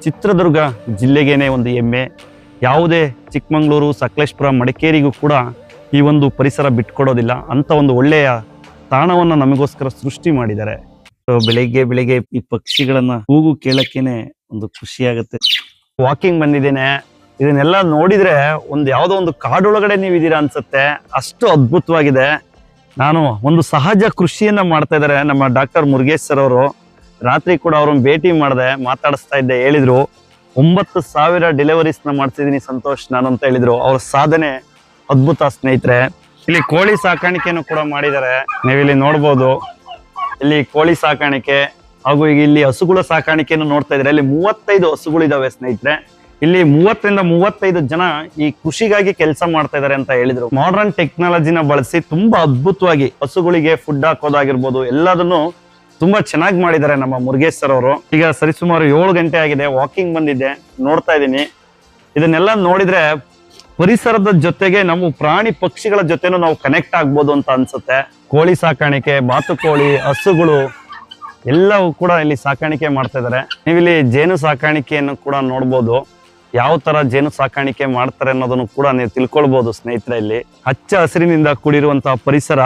[SPEAKER 2] ಚಿತ್ರದುರ್ಗ ಜಿಲ್ಲೆಗೇನೆ ಒಂದು ಹೆಮ್ಮೆ. ಯಾವುದೇ ಚಿಕ್ಕಮಗಳೂರು, ಸಕಲೇಶ್ಪುರ, ಮಡಿಕೇರಿಗೂ ಕೂಡ ಈ ಒಂದು ಪರಿಸರ ಬಿಟ್ಕೊಡೋದಿಲ್ಲ. ಅಂಥ ಒಂದು ಒಳ್ಳೆಯ ತಾಣವನ್ನು ನಮಗೋಸ್ಕರ ಸೃಷ್ಟಿ ಮಾಡಿದ್ದಾರೆ. ಬೆಳಿಗ್ಗೆ ಈ ಪಕ್ಷಿಗಳನ್ನು ಕೂಗು ಕೇಳಕ್ಕೇನೆ ಒಂದು ಖುಷಿಯಾಗುತ್ತೆ. ವಾಕಿಂಗ್ ಬಂದಿದ್ದೇನೆ. ಇದನ್ನೆಲ್ಲ ನೋಡಿದ್ರೆ ಯಾವುದೋ ಒಂದು ಕಾಡೊಳಗಡೆ ನೀವಿದ್ದೀರಾ ಅನ್ಸುತ್ತೆ, ಅಷ್ಟು ಅದ್ಭುತವಾಗಿದೆ. ನಾನು ಒಂದು ಸಹಜ ಕೃಷಿಯನ್ನ ಮಾಡ್ತಾ ಇದ್ದಾರೆ ನಮ್ಮ ಡಾಕ್ಟರ್ ಮುರುಗೇಶ್ ಸರ್ ಅವರು. ರಾತ್ರಿ ಕೂಡ ಅವ್ರನ್ನ ಭೇಟಿ ಮಾಡಿದೆ, ಮಾತಾಡಿಸ್ತಾ ಇದ್ದೆ. ಹೇಳಿದ್ರು 9,000 ಡೆಲಿವರೀಸ್ನ ಮಾಡ್ತಿದ್ದೀನಿ ಸಂತೋಷ್ ನಾನು ಅಂತ ಹೇಳಿದ್ರು. ಅವ್ರ ಸಾಧನೆ ಅದ್ಭುತ ಸ್ನೇಹಿತರೆ. ಇಲ್ಲಿ ಕೋಳಿ ಸಾಕಾಣಿಕೆಯನ್ನು ಕೂಡ ಮಾಡಿದ್ದಾರೆ. ನೀವಿಲ್ಲಿ ನೋಡ್ಬೋದು, ಇಲ್ಲಿ ಕೋಳಿ ಸಾಕಾಣಿಕೆ ಹಾಗೂ ಈಗ ಇಲ್ಲಿ ಹಸುಗಳ ಸಾಕಾಣಿಕೆಯನ್ನು ನೋಡ್ತಾ ಇದ್ರೆ. ಇಲ್ಲಿ 35 ಹಸುಗಳಿದಾವೆ ಸ್ನೇಹಿತರೆ. ಇಲ್ಲಿ 30ರಿಂದ 35 ಜನ ಈ ಕೃಷಿಗಾಗಿ ಕೆಲಸ ಮಾಡ್ತಾ ಇದ್ದಾರೆ ಅಂತ ಹೇಳಿದ್ರು. ಮಾಡರ್ನ್ ಟೆಕ್ನಾಲಜಿನ ಬಳಸಿ ತುಂಬಾ ಅದ್ಭುತವಾಗಿ ಹಸುಗಳಿಗೆ ಫುಡ್ ಹಾಕೋದಾಗಿರ್ಬೋದು ಎಲ್ಲದನ್ನು ತುಂಬಾ ಚೆನ್ನಾಗಿ ಮಾಡಿದ್ದಾರೆ ನಮ್ಮ ಮುರುಗೇಶ್ ಸರ್ ಅವರು. ಈಗ ಸರಿಸುಮಾರು 7 ಗಂಟೆ ಆಗಿದೆ. ವಾಕಿಂಗ್ ಬಂದಿದ್ದೆ, ನೋಡ್ತಾ ಇದ್ದೀನಿ. ಇದನ್ನೆಲ್ಲ ನೋಡಿದ್ರೆ ಪರಿಸರದ ಜೊತೆಗೆ ನಮ್ಮ ಪ್ರಾಣಿ ಪಕ್ಷಿಗಳ ಜೊತೆನೂ ನಾವು ಕನೆಕ್ಟ್ ಆಗ್ಬೋದು ಅಂತ ಅನ್ಸುತ್ತೆ. ಕೋಳಿ ಸಾಕಾಣಿಕೆ, ಬಾತುಕೋಳಿ, ಹಸುಗಳು ಎಲ್ಲವೂ ಕೂಡ ಇಲ್ಲಿ ಸಾಕಾಣಿಕೆ ಮಾಡ್ತಾ ಇದ್ದಾರೆ. ನೀವಿಲ್ಲಿ ಜೇನು ಸಾಕಾಣಿಕೆಯನ್ನು ಕೂಡ ನೋಡ್ಬೋದು. ಯಾವ ತರ ಜೇನು ಸಾಕಾಣಿಕೆ ಮಾಡ್ತಾರೆ ಅನ್ನೋದನ್ನು ಕೂಡ ನೀವು ತಿಳ್ಕೊಳ್ಬಹುದು ಸ್ನೇಹಿತರೆ. ಇಲ್ಲಿ ಹಚ್ಚ ಹಸಿರಿನಿಂದ ಕೂಡಿರುವಂತಹ ಪರಿಸರ.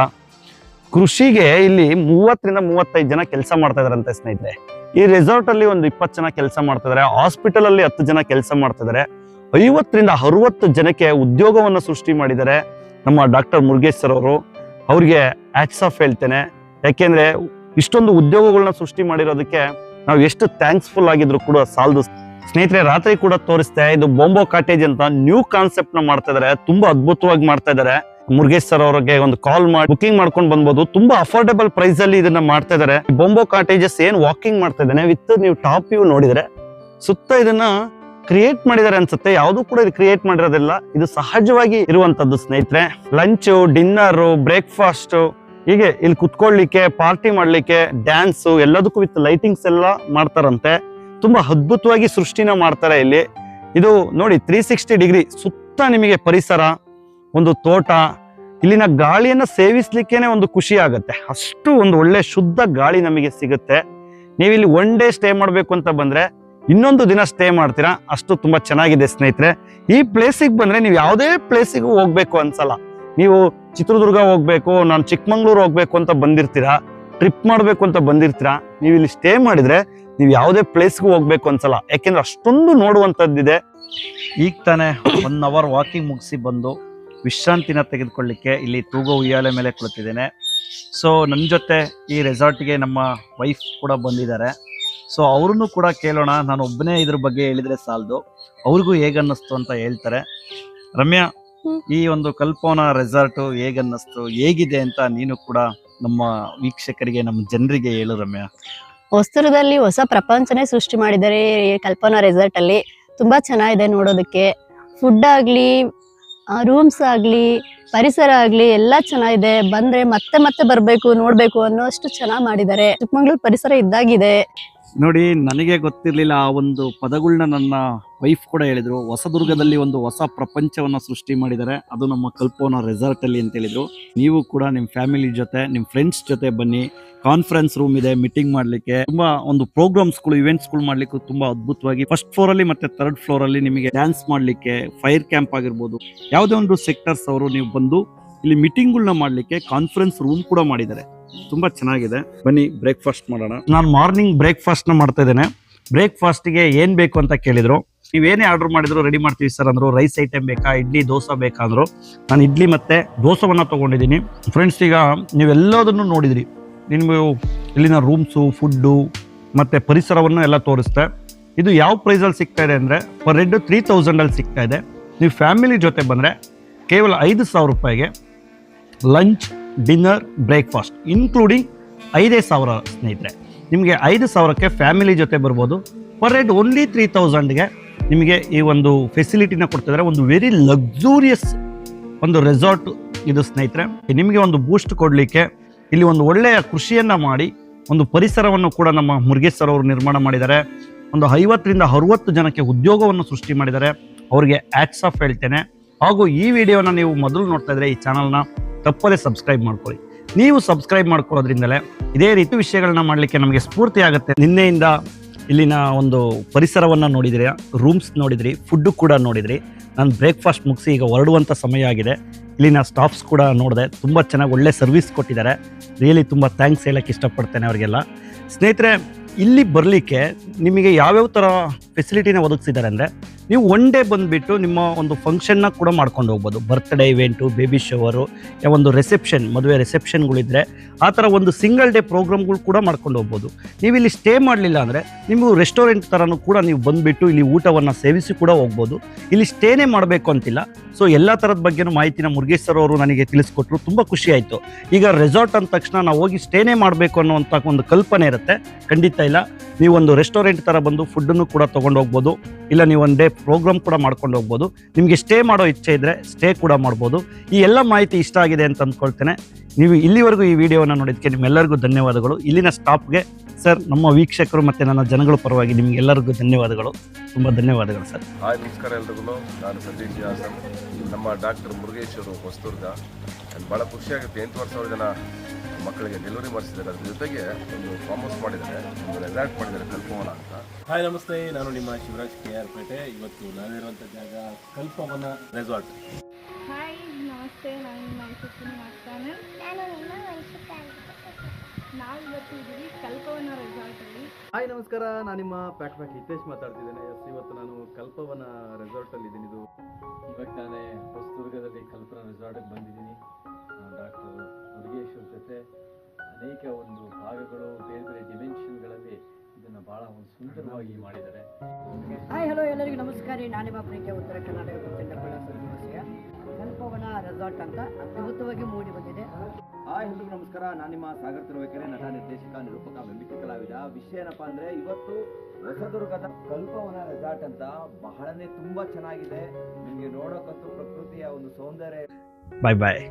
[SPEAKER 2] ಕೃಷಿಗೆ ಇಲ್ಲಿ 30ರಿಂದ 35 ಜನ ಕೆಲಸ ಮಾಡ್ತಾ ಇದಾರಂತೆ ಸ್ನೇಹಿತರೆ. ಈ ರೆಸಾರ್ಟ್ ಅಲ್ಲಿ ಒಂದು 20 ಜನ ಕೆಲಸ ಮಾಡ್ತಾ ಇದಾರೆ. ಹಾಸ್ಪಿಟಲ್ ಅಲ್ಲಿ 10 ಜನ ಕೆಲಸ ಮಾಡ್ತಾ ಇದಾರೆ. 50ರಿಂದ 60 ಜನಕ್ಕೆ ಉದ್ಯೋಗವನ್ನು ಸೃಷ್ಟಿ ಮಾಡಿದ್ದಾರೆ ನಮ್ಮ ಡಾಕ್ಟರ್ ಮುರುಗೇಶ್ ಸರ್ ಅವರು. ಅವ್ರಿಗೆ ಹ್ಯಾಟ್ಸ್ ಆಫ್ ಹೇಳ್ತೇನೆ. ಯಾಕೆಂದ್ರೆ ಇಷ್ಟೊಂದು ಉದ್ಯೋಗಗಳನ್ನ ಸೃಷ್ಟಿ ಮಾಡಿರೋದಕ್ಕೆ ನಾವು ಎಷ್ಟು ಥ್ಯಾಂಕ್ಸ್ಫುಲ್ ಆಗಿದ್ರು ಕೂಡ ಸಾಲದು ಸ್ನೇಹಿತರೆ. ರಾತ್ರಿ ಕೂಡ ತೋರಿಸ್ತೆ. ಇದು ಬೊಂಬೋ ಕಾಟೇಜ್ ಅಂತ ನ್ಯೂ ಕಾನ್ಸೆಪ್ಟ್ ನ ಮಾಡ್ತಾ ಇದಾರೆ. ತುಂಬಾ ಅದ್ಭುತವಾಗಿ ಮಾಡ್ತಾ ಇದಾರೆ. ಮುರುಗೇಶ್ ಸರ್ ಅವರಿಗೆ ಒಂದು ಕಾಲ್ ಮಾಡಿ ಬುಕಿಂಗ್ ಮಾಡ್ಕೊಂಡು ಬಂದ್ಬೋದು. ತುಂಬಾ ಅಫೋರ್ಡೆಬಲ್ ಪ್ರೈಸ್ ಅಲ್ಲಿ ಇದನ್ನ ಮಾಡ್ತಾ ಇದಾರೆ. ಬೊಂಬೋ ಕಾಟೇಜಸ್ ಏನ್ ವಾಕಿಂಗ್ ಮಾಡ್ತಾ ಇದ್ದಾನೆ ವಿತ್ ನೀವು ಟಾಪ್ ವ್ಯೂ ನೋಡಿದ್ರೆ ಸುತ್ತ ಇದನ್ನ ಕ್ರಿಯೇಟ್ ಮಾಡಿದ್ದಾರೆ ಅನ್ಸುತ್ತೆ. ಯಾವುದು ಕೂಡ ಇದು ಕ್ರಿಯೇಟ್ ಮಾಡಿರೋದಿಲ್ಲ, ಇದು ಸಹಜವಾಗಿ ಇರುವಂತದ್ದು ಸ್ನೇಹಿತರೆ. ಲಂಚ್, ಡಿನ್ನರ್, ಬ್ರೇಕ್ಫಾಸ್ಟ್, ಹೀಗೆ ಇಲ್ಲಿ ಕುತ್ಕೊಳ್ಳಿಕ್ಕೆ, ಪಾರ್ಟಿ ಮಾಡ್ಲಿಕ್ಕೆ, ಡ್ಯಾನ್ಸ್ ಎಲ್ಲದಕ್ಕೂ ವಿತ್ ಲೈಟಿಂಗ್ಸ್ ಎಲ್ಲ ಮಾಡ್ತಾರಂತೆ. ತುಂಬಾ ಅದ್ಭುತವಾಗಿ ಸೃಷ್ಟಿನ ಮಾಡ್ತಾರೆ ಇಲ್ಲಿ. ಇದು ನೋಡಿ 360 ಡಿಗ್ರಿ ಸುತ್ತ ನಿಮಗೆ ಪರಿಸರ, ಒಂದು ತೋಟ. ಇಲ್ಲಿನ ಗಾಳಿಯನ್ನ ಸೇವಿಸ್ಲಿಕ್ಕೇನೆ ಒಂದು ಖುಷಿ ಆಗುತ್ತೆ. ಅಷ್ಟು ಒಂದು ಒಳ್ಳೆ ಶುದ್ಧ ಗಾಳಿ ನಮಗೆ ಸಿಗುತ್ತೆ. ನೀವು ಇಲ್ಲಿ 1 ಡೇ ಸ್ಟೇ ಮಾಡ್ಬೇಕು ಅಂತ ಬಂದ್ರೆ ಇನ್ನೊಂದು ದಿನ ಸ್ಟೇ ಮಾಡ್ತೀರಾ, ಅಷ್ಟು ತುಂಬಾ ಚೆನ್ನಾಗಿದೆ ಸ್ನೇಹಿತರೆ. ಈ ಪ್ಲೇಸಿಗೆ ಬಂದ್ರೆ ನೀವು ಯಾವುದೇ ಪ್ಲೇಸಿಗೂ ಹೋಗ್ಬೇಕು ಅನ್ಸಲ್ಲ. ನೀವು ಚಿತ್ರದುರ್ಗ ಹೋಗ್ಬೇಕು, ನಾನು ಚಿಕ್ಕಮಂಗ್ಳೂರು ಹೋಗ್ಬೇಕು ಅಂತ ಬಂದಿರ್ತೀರಾ, ಟ್ರಿಪ್ ಮಾಡ್ಬೇಕು ಅಂತ ಬಂದಿರ್ತೀರಾ, ನೀವು ಇಲ್ಲಿ ಸ್ಟೇ ಮಾಡಿದ್ರೆ ನೀವು ಯಾವುದೇ ಪ್ಲೇಸ್ಗೂ ಹೋಗ್ಬೇಕು ಅನ್ಸಲ್ಲ. ಯಾಕೆಂದ್ರೆ ಅಷ್ಟೊಂದು ನೋಡುವಂಥದ್ದಿದೆ. ಈಗ ತಾನೇ 1 ಅವರ್ ವಾಕಿಂಗ್ ಮುಗಿಸಿ ಬಂದು ವಿಶ್ರಾಂತಿನ ತೆಗೆದುಕೊಳ್ಳಿಕ್ಕೆ ಇಲ್ಲಿ ತೂಗೋ ಉಯ್ಯಾಲೆ ಮೇಲೆ ಕುಳಿತಿದ್ದೇನೆ. ಸೊ ನನ್ನ ಜೊತೆ ಈ ರೆಸಾರ್ಟ್ಗೆ ನಮ್ಮ ವೈಫ್ ಕೂಡ ಬಂದಿದ್ದಾರೆ. ಸೊ ಅವ್ರನ್ನು ಕೂಡ ಕೇಳೋಣ. ನಾನು ಒಬ್ಬನೇ ಇದ್ರ ಬಗ್ಗೆ ಹೇಳಿದ್ರೆ ಸಾಲದು, ಅವ್ರಿಗೂ ಹೇಗನ್ನಿಸ್ತು ಅಂತ ಹೇಳ್ತಾರೆ. ರಮ್ಯಾ, ಈ ಒಂದು ಕಲ್ಪನಾ ರೆಸಾರ್ಟ್ ಹೇಗನ್ನಿಸ್ತು, ಹೇಗಿದೆ ಅಂತ ನೀನು ಕೂಡ ನಮ್ಮ ವೀಕ್ಷಕರಿಗೆ, ನಮ್ಮ ಜನರಿಗೆ ಹೇಳು ರಮ್ಯಾ.
[SPEAKER 3] ಹೊಸದುರ್ಗದಲ್ಲಿ ಹೊಸ ಪ್ರಪಂಚನೇ ಸೃಷ್ಟಿ ಮಾಡಿದ್ದಾರೆ ಈ ಕಲ್ಪನಾ ರೆಸಾರ್ಟ್ ಅಲ್ಲಿ. ತುಂಬಾ ಚೆನ್ನಾಗಿದೆ ನೋಡೋದಕ್ಕೆ. ಫುಡ್ ಆಗ್ಲಿ, ರೂಮ್ಸ್ ಆಗ್ಲಿ, ಪರಿಸರ ಆಗ್ಲಿ ಎಲ್ಲ ಚೆನ್ನಾಗಿದೆ. ಬಂದ್ರೆ ಮತ್ತೆ ಮತ್ತೆ ಬರ್ಬೇಕು, ನೋಡ್ಬೇಕು ಅನ್ನೋಷ್ಟು ಚೆನ್ನಾಗಿ ಮಾಡಿದ್ದಾರೆ. ಚಿಕ್ಕಮಂಗ್ಳೂರ್ ಪರಿಸರ ಇದ್ದಾಗಿದೆ.
[SPEAKER 2] ನೋಡಿ, ನನಗೆ ಗೊತ್ತಿರ್ಲಿಲ್ಲ ಆ ಒಂದು ಪದಗಳನ್ನ. ನನ್ನ ವೈಫ್ ಕೂಡ ಹೇಳಿದ್ರು, ಹೊಸದುರ್ಗದಲ್ಲಿ ಒಂದು ಹೊಸ ಪ್ರಪಂಚವನ್ನ ಸೃಷ್ಟಿ ಮಾಡಿದ್ದಾರೆ, ಅದು ನಮ್ಮ ಕಲ್ಪನಾ ರೆಸಾರ್ಟ್ ಅಲ್ಲಿ ಅಂತ ಹೇಳಿದ್ರು. ನೀವು ಕೂಡ ನಿಮ್ಮ ಫ್ಯಾಮಿಲಿ ಜೊತೆ, ನಿಮ್ಮ ಫ್ರೆಂಡ್ಸ್ ಜೊತೆ ಬನ್ನಿ. ಕಾನ್ಫರೆನ್ಸ್ ರೂಮ್ ಇದೆ, ಮೀಟಿಂಗ್ ಮಾಡ್ಲಿಕ್ಕೆ, ತುಂಬಾ ಒಂದು ಪ್ರೋಗ್ರಾಮ್ಸ್ಗಳು, ಇವೆಂಟ್ಸ್ಗಳು ಮಾಡ್ಲಿಕ್ಕೆ ತುಂಬಾ ಅದ್ಭುತವಾಗಿ ಫಸ್ಟ್ ಫ್ಲೋರ್ ಅಲ್ಲಿ ಮತ್ತೆ ಥರ್ಡ್ ಫ್ಲೋರ್ ಅಲ್ಲಿ ನಿಮಗೆ ಡ್ಯಾನ್ಸ್ ಮಾಡ್ಲಿಕ್ಕೆ, ಫೈರ್ ಕ್ಯಾಂಪ್ ಆಗಿರ್ಬೋದು, ಯಾವುದೇ ಒಂದು ಸೆಕ್ಟರ್ಸ್ ಅವರು ನೀವು ಬಂದು ಇಲ್ಲಿ ಮೀಟಿಂಗ್ಗಳನ್ನ ಮಾಡ್ಲಿಕ್ಕೆ ಕಾನ್ಫರೆನ್ಸ್ ರೂಮ್ ಕೂಡ ಮಾಡಿದ್ದಾರೆ. ತುಂಬಾ ಚೆನ್ನಾಗಿದೆ. ಬನ್ನಿ ಬ್ರೇಕ್ಫಾಸ್ಟ್ ಮಾಡೋಣ. ನಾನು ಮಾರ್ನಿಂಗ್ ಬ್ರೇಕ್ಫಾಸ್ಟ್ ನ ಮಾಡ್ತಾ ಇದ್ದೇನೆ. ಬ್ರೇಕ್ಫಾಸ್ಟ್ಗೆ ಏನ್ ಬೇಕು ಅಂತ ಕೇಳಿದ್ರು. ನೀವೇನೇ ಆರ್ಡರ್ ಮಾಡಿದ್ರು ರೆಡಿ ಮಾಡ್ತೀವಿ ಸರ್ ಅಂದ್ರು. ರೈಸ್ ಐಟಮ್ ಬೇಕಾ, ಇಡ್ಲಿ ದೋಸೆ ಬೇಕಾ ಅಂದ್ರು. ನಾನು ಇಡ್ಲಿ ಮತ್ತೆ ದೋಸೆವನ್ನ ತಗೊಂಡಿದ್ದೀನಿ. ಫ್ರೆಂಡ್ಸ್, ಈಗ ನೀವೆಲ್ಲದನ್ನು ನೋಡಿದ್ರಿ. ನಿಮ್ಗೆ ಇಲ್ಲಿನ ರೂಮ್ಸು, ಫುಡ್ಡು ಮತ್ತೆ ಪರಿಸರವನ್ನು ಎಲ್ಲ ತೋರಿಸ್ತೆ. ಇದು ಯಾವ ಪ್ರೈಸಲ್ಲಿ ಸಿಗ್ತಾ ಇದೆ ಅಂದರೆ ಪರ್ ಹೆಡ್ 3000 ಅಲ್ಲಿ ಸಿಗ್ತಾ ಇದೆ. ನೀವು ಫ್ಯಾಮಿಲಿ ಜೊತೆ ಬಂದರೆ ಕೇವಲ 5000 ರೂಪಾಯಿಗೆ ಲಂಚ್, ಡಿನ್ನರ್, ಬ್ರೇಕ್ಫಾಸ್ಟ್ ಇನ್ಕ್ಲೂಡಿಂಗ್ 5000 ಸ್ನೇಹಿತರೆ. ನಿಮಗೆ 5000ಕ್ಕೆ ಫ್ಯಾಮಿಲಿ ಜೊತೆ ಬರ್ಬೋದು. ಪರ್ ಹೆಡ್ ಓನ್ಲಿ 3000ಗೆ ನಿಮಗೆ ಈ ಒಂದು ಫೆಸಿಲಿಟಿನ ಕೊಡ್ತಿದ್ದಾರೆ. ಒಂದು ವೆರಿ ಲಕ್ಸುರಿಯಸ್ ಒಂದು ರೆಸಾರ್ಟ್ ಇದು ಸ್ನೇಹಿತರೆ. ನಿಮಗೆ ಒಂದು ಬೂಸ್ಟ್ ಕೊಡಲಿಕ್ಕೆ ಇಲ್ಲಿ ಒಂದು ಒಳ್ಳೆಯ ಕೃಷಿಯನ್ನ ಮಾಡಿ ಒಂದು ಪರಿಸರವನ್ನು ಕೂಡ ನಮ್ಮ ಮುರುಗೇಶ್ ಸರ್ ಅವರು ನಿರ್ಮಾಣ ಮಾಡಿದ್ದಾರೆ. ಒಂದು 50ರಿಂದ 60 ಜನಕ್ಕೆ ಉದ್ಯೋಗವನ್ನು ಸೃಷ್ಟಿ ಮಾಡಿದ್ದಾರೆ. ಅವರಿಗೆ ಹ್ಯಾಟ್ಸ್ ಆಫ್ ಹೇಳ್ತೇನೆ. ಹಾಗೂ ಈ ವಿಡಿಯೋನ ನೀವು ಮೊದಲು ನೋಡ್ತಾ ಇದ್ರೆ ಈ ಚಾನಲ್ನ ತಪ್ಪದೇ ಸಬ್ಸ್ಕ್ರೈಬ್ ಮಾಡ್ಕೊಳ್ಳಿ. ನೀವು ಸಬ್ಸ್ಕ್ರೈಬ್ ಮಾಡ್ಕೊಳ್ಳೋದ್ರಿಂದಲೇ ಇದೇ ರೀತಿ ವಿಷಯಗಳನ್ನ ಮಾಡಲಿಕ್ಕೆ ನಮಗೆ ಸ್ಫೂರ್ತಿ ಆಗುತ್ತೆ. ನಿನ್ನೆಯಿಂದ ಇಲ್ಲಿನ ಒಂದು ಪರಿಸರವನ್ನು ನೋಡಿದ್ರಿ, ರೂಮ್ಸ್ ನೋಡಿದ್ರಿ, ಫುಡ್ಡು ಕೂಡ ನೋಡಿದ್ರಿ. ನಾನು ಬ್ರೇಕ್ಫಾಸ್ಟ್ ಮುಗಿಸಿ ಈಗ ಹೊರಡುವಂಥ ಸಮಯ ಆಗಿದೆ. ಇಲ್ಲಿನ ಸ್ಟಾಫ್ಸ್ ಕೂಡ ನೋಡಿದೆ, ತುಂಬ ಚೆನ್ನಾಗಿ ಒಳ್ಳೆ ಸರ್ವಿಸ್ ಕೊಟ್ಟಿದ್ದಾರೆ. ರಿಯಲಿ ತುಂಬ ಥ್ಯಾಂಕ್ಸ್ ಹೇಳಕ್ಕೆ ಇಷ್ಟಪಡ್ತೇನೆ ಅವರಿಗೆಲ್ಲ. ಸ್ನೇಹಿತರೆ, ಇಲ್ಲಿ ಬರಲಿಕ್ಕೆ ನಿಮಗೆ ಯಾವ್ಯಾವ ಥರ ಫೆಸಿಲಿಟಿನ ಒದಗಿಸಿದ್ದಾರೆ ಅಂದರೆ, ನೀವು ಒನ್ ಡೇ ಬಂದುಬಿಟ್ಟು ನಿಮ್ಮ ಒಂದು ಫಂಕ್ಷನ್ನ ಕೂಡ ಮಾಡ್ಕೊಂಡು ಹೋಗ್ಬೋದು. ಬರ್ತ್ಡೇ ಇವೆಂಟು, ಬೇಬಿ ಶವರು, ಒಂದು ರಿಸೆಪ್ಷನ್, ಮದುವೆ ರಿಸೆಪ್ಷನ್ಗಳಿದ್ರೆ ಆ ಥರ ಒಂದು ಸಿಂಗಲ್ ಡೇ ಪ್ರೋಗ್ರಾಮ್ಗಳು ಕೂಡ ಮಾಡ್ಕೊಂಡು ಹೋಗ್ಬೋದು. ನೀವು ಇಲ್ಲಿ ಸ್ಟೇ ಮಾಡಲಿಲ್ಲ ಅಂದರೆ ನೀವು ರೆಸ್ಟೋರೆಂಟ್ ಥರನೂ ಕೂಡ ನೀವು ಬಂದುಬಿಟ್ಟು ಇಲ್ಲಿ ಊಟವನ್ನು ಸೇವಿಸಿ ಕೂಡ ಹೋಗ್ಬೋದು. ಇಲ್ಲಿ ಸ್ಟೇನೇ ಮಾಡಬೇಕು ಅಂತಿಲ್ಲ. ಸೊ ಎಲ್ಲ ಥರದ ಬಗ್ಗೆನೂ ಮಾಹಿತಿನ ಮುರುಗೇಶ್ ಸರ್ ಅವರು ನನಗೆ ತಿಳಿಸ್ಕೊಟ್ರು. ತುಂಬ ಖುಷಿ ಆಯಿತು. ಈಗ ರೆಸಾರ್ಟ್ ಅಂದ ತಕ್ಷಣ ನಾವು ಹೋಗಿ ಸ್ಟೇನೇ ಮಾಡಬೇಕು ಅನ್ನೋವಂಥ ಒಂದು ಕಲ್ಪನೆ ಇರುತ್ತೆ. ಖಂಡಿತ ಇಲ್ಲ. ನೀವೊಂದು ರೆಸ್ಟೋರೆಂಟ್ ಥರ ಬಂದು ಫುಡ್ಡನ್ನು ಕೂಡ ತೊಗೊಂಡು ಹೋಗ್ಬೋದು. ಇಲ್ಲ ನೀವು ಒಂದು ಡೇ ಪ್ರೋಗ್ರಾಮ್ ಕೂಡ ಮಾಡ್ಕೊಂಡು ಹೋಗ್ಬೋದು. ನಿಮಗೆ ಸ್ಟೇ ಮಾಡೋ ಇಚ್ಛೆ ಇದ್ದರೆ ಸ್ಟೇ ಕೂಡ ಮಾಡ್ಬೋದು. ಈ ಎಲ್ಲ ಮಾಹಿತಿ ಇಷ್ಟ ಆಗಿದೆ ಅಂತ ಅಂದ್ಕೊಳ್ತೇನೆ. ನೀವು ಇಲ್ಲಿವರೆಗೂ ಈ ವಿಡಿಯೋವನ್ನು ನೋಡಿದ್ದಕ್ಕೆ ನಿಮ್ಮೆಲ್ಲರಿಗೂ ಧನ್ಯವಾದಗಳು. ಇಲ್ಲಿನ ಸ್ಟಾಫ್ಗೆ ಸರ್, ನಮ್ಮ ವೀಕ್ಷಕರು ಮತ್ತು ನನ್ನ ಜನಗಳ ಪರವಾಗಿ ನಿಮಗೆಲ್ಲರಿಗೂ ಧನ್ಯವಾದಗಳು. ತುಂಬ ಧನ್ಯವಾದಗಳು ಸರ್.
[SPEAKER 4] ಹಾಯ್, ನಮಸ್ಕಾರ ಎಲ್ರಿಗೂ. ನಾನು ಸತೀಶ್ ಹಾಸನ್, ನಮ್ಮ ಡಾಕ್ಟರ್ ಮುರುಗೇಶ್ವರು ಹೊಸದುರ್ಗ. ಭಾಳ ಖುಷಿಯಾಗುತ್ತೆ. 8,000 ಜನ ಮಕ್ಕಳಿಗೆ ಡೆಲಿವರಿ ಮಾಡಿಸಿದ್ದಾರೆ. ಅದ್ರ ಜೊತೆಗೆ ಒಂದು ಫಾರ್ಮ್ ಹೌಸ್ ಮಾಡಿದ್ದಾರೆ, ಒಂದು ರೆಸಾರ್ಟ್ ಮಾಡಿದ್ದಾರೆ ಕಲ್ಪವನ ಅಂತ.
[SPEAKER 5] ಹಾಯ್, ನಮಸ್ತೆ. ನಾನು ನಿಮ್ಮ ಶಿವರಾಜ್ KR ಪೇಟೆ. ಇವತ್ತು ನಾನಿರುವಂಥ ಜಾಗ ಕಲ್ಪವನ ರೆಸಾರ್ಟ್.
[SPEAKER 6] ಹಾಯ್, ನಮಸ್ತೆ. ನಾನು ನಿಮ್ಮ ಯಶಸ್ವಿನಿ ಮಾಡ್ತಾನೆ. ನಾವು ಇವತ್ತು ಇದ್ದೀವಿ ಕಲ್ಪವನ ರೆಸಾರ್ಟಲ್ಲಿ.
[SPEAKER 7] ಹಾಯ್, ನಮಸ್ಕಾರ. ನಾನು ನಿಮ್ಮ ಪ್ಯಾಕ್ ಹಿತೇಶ್ ಮಾತಾಡ್ತಿದ್ದೇನೆ. ಇವತ್ತು ನಾನು ಕಲ್ಪವನ ರೆಸಾರ್ಟಲ್ಲಿ ಇದ್ದೀನಿ. ಇದು
[SPEAKER 5] ಇವಾಗ ನಾನೇ ಹೊಸದುರ್ಗದಲ್ಲಿ ಕಲ್ಪನಾ ರೆಸಾರ್ಟಿಗೆ ಬಂದಿದ್ದೀನಿ. ಡಾಕ್ಟರ್ ಮುರುಗೇಶ್ವರ ಜೊತೆ ಅನೇಕ ಒಂದು ಭಾಗಗಳು, ಬೇರೆ ಬೇರೆ ಡಿಮೆನ್ಷನ್ಗಳಲ್ಲಿ ಇದನ್ನು ಭಾಳ ಒಂದು ಸುಂದರವಾಗಿ ಮಾಡಿದ್ದಾರೆ.
[SPEAKER 8] ಹಾಯ್, ಹಲೋ ಎಲ್ಲರಿಗೂ ನಮಸ್ಕಾರ. ನಾನು ನಿಮ್ಮ ಪ್ರೀತಿಯ ಉತ್ತರ ಕರ್ನಾಟಕ ಗುತ್ತಿಂಡಪಳ್ಳ ಸಮಸ್ಯೆ ಕಲ್ಪವನ ರೆಸಾರ್ಟ್ ಅಂತ ಅದ್ಭುತವಾಗಿ ಮೂಡಿ ಬಂದಿದೆ.
[SPEAKER 7] ಹಾಯ್, ಎಲ್ರಿಗೂ ನಮಸ್ಕಾರ. ನಾನು ನಿಮ್ಮ ಸಾಗರ್ ತಿರುವೇಕೆರೆ, ನಟ, ನಿರ್ದೇಶಕ, ನಿರೂಪಕ, ವೆಂಬಿಕೆ ಕಲಾವಿದ. ವಿಷಯ ಏನಪ್ಪ ಅಂದರೆ, ಇವತ್ತು ಹೊಸದುರ್ಗದ ಕಲ್ಪವನ ರೆಸಾರ್ಟ್ ಅಂತ ಬಹಳನೇ ತುಂಬ ಚೆನ್ನಾಗಿದೆ. ನಿಮಗೆ ನೋಡೋಕ್ಕಂತೂ ಪ್ರಕೃತಿಯ ಒಂದು ಸೌಂದರ್ಯ.
[SPEAKER 2] ಬಾಯ್ ಬಾಯ್.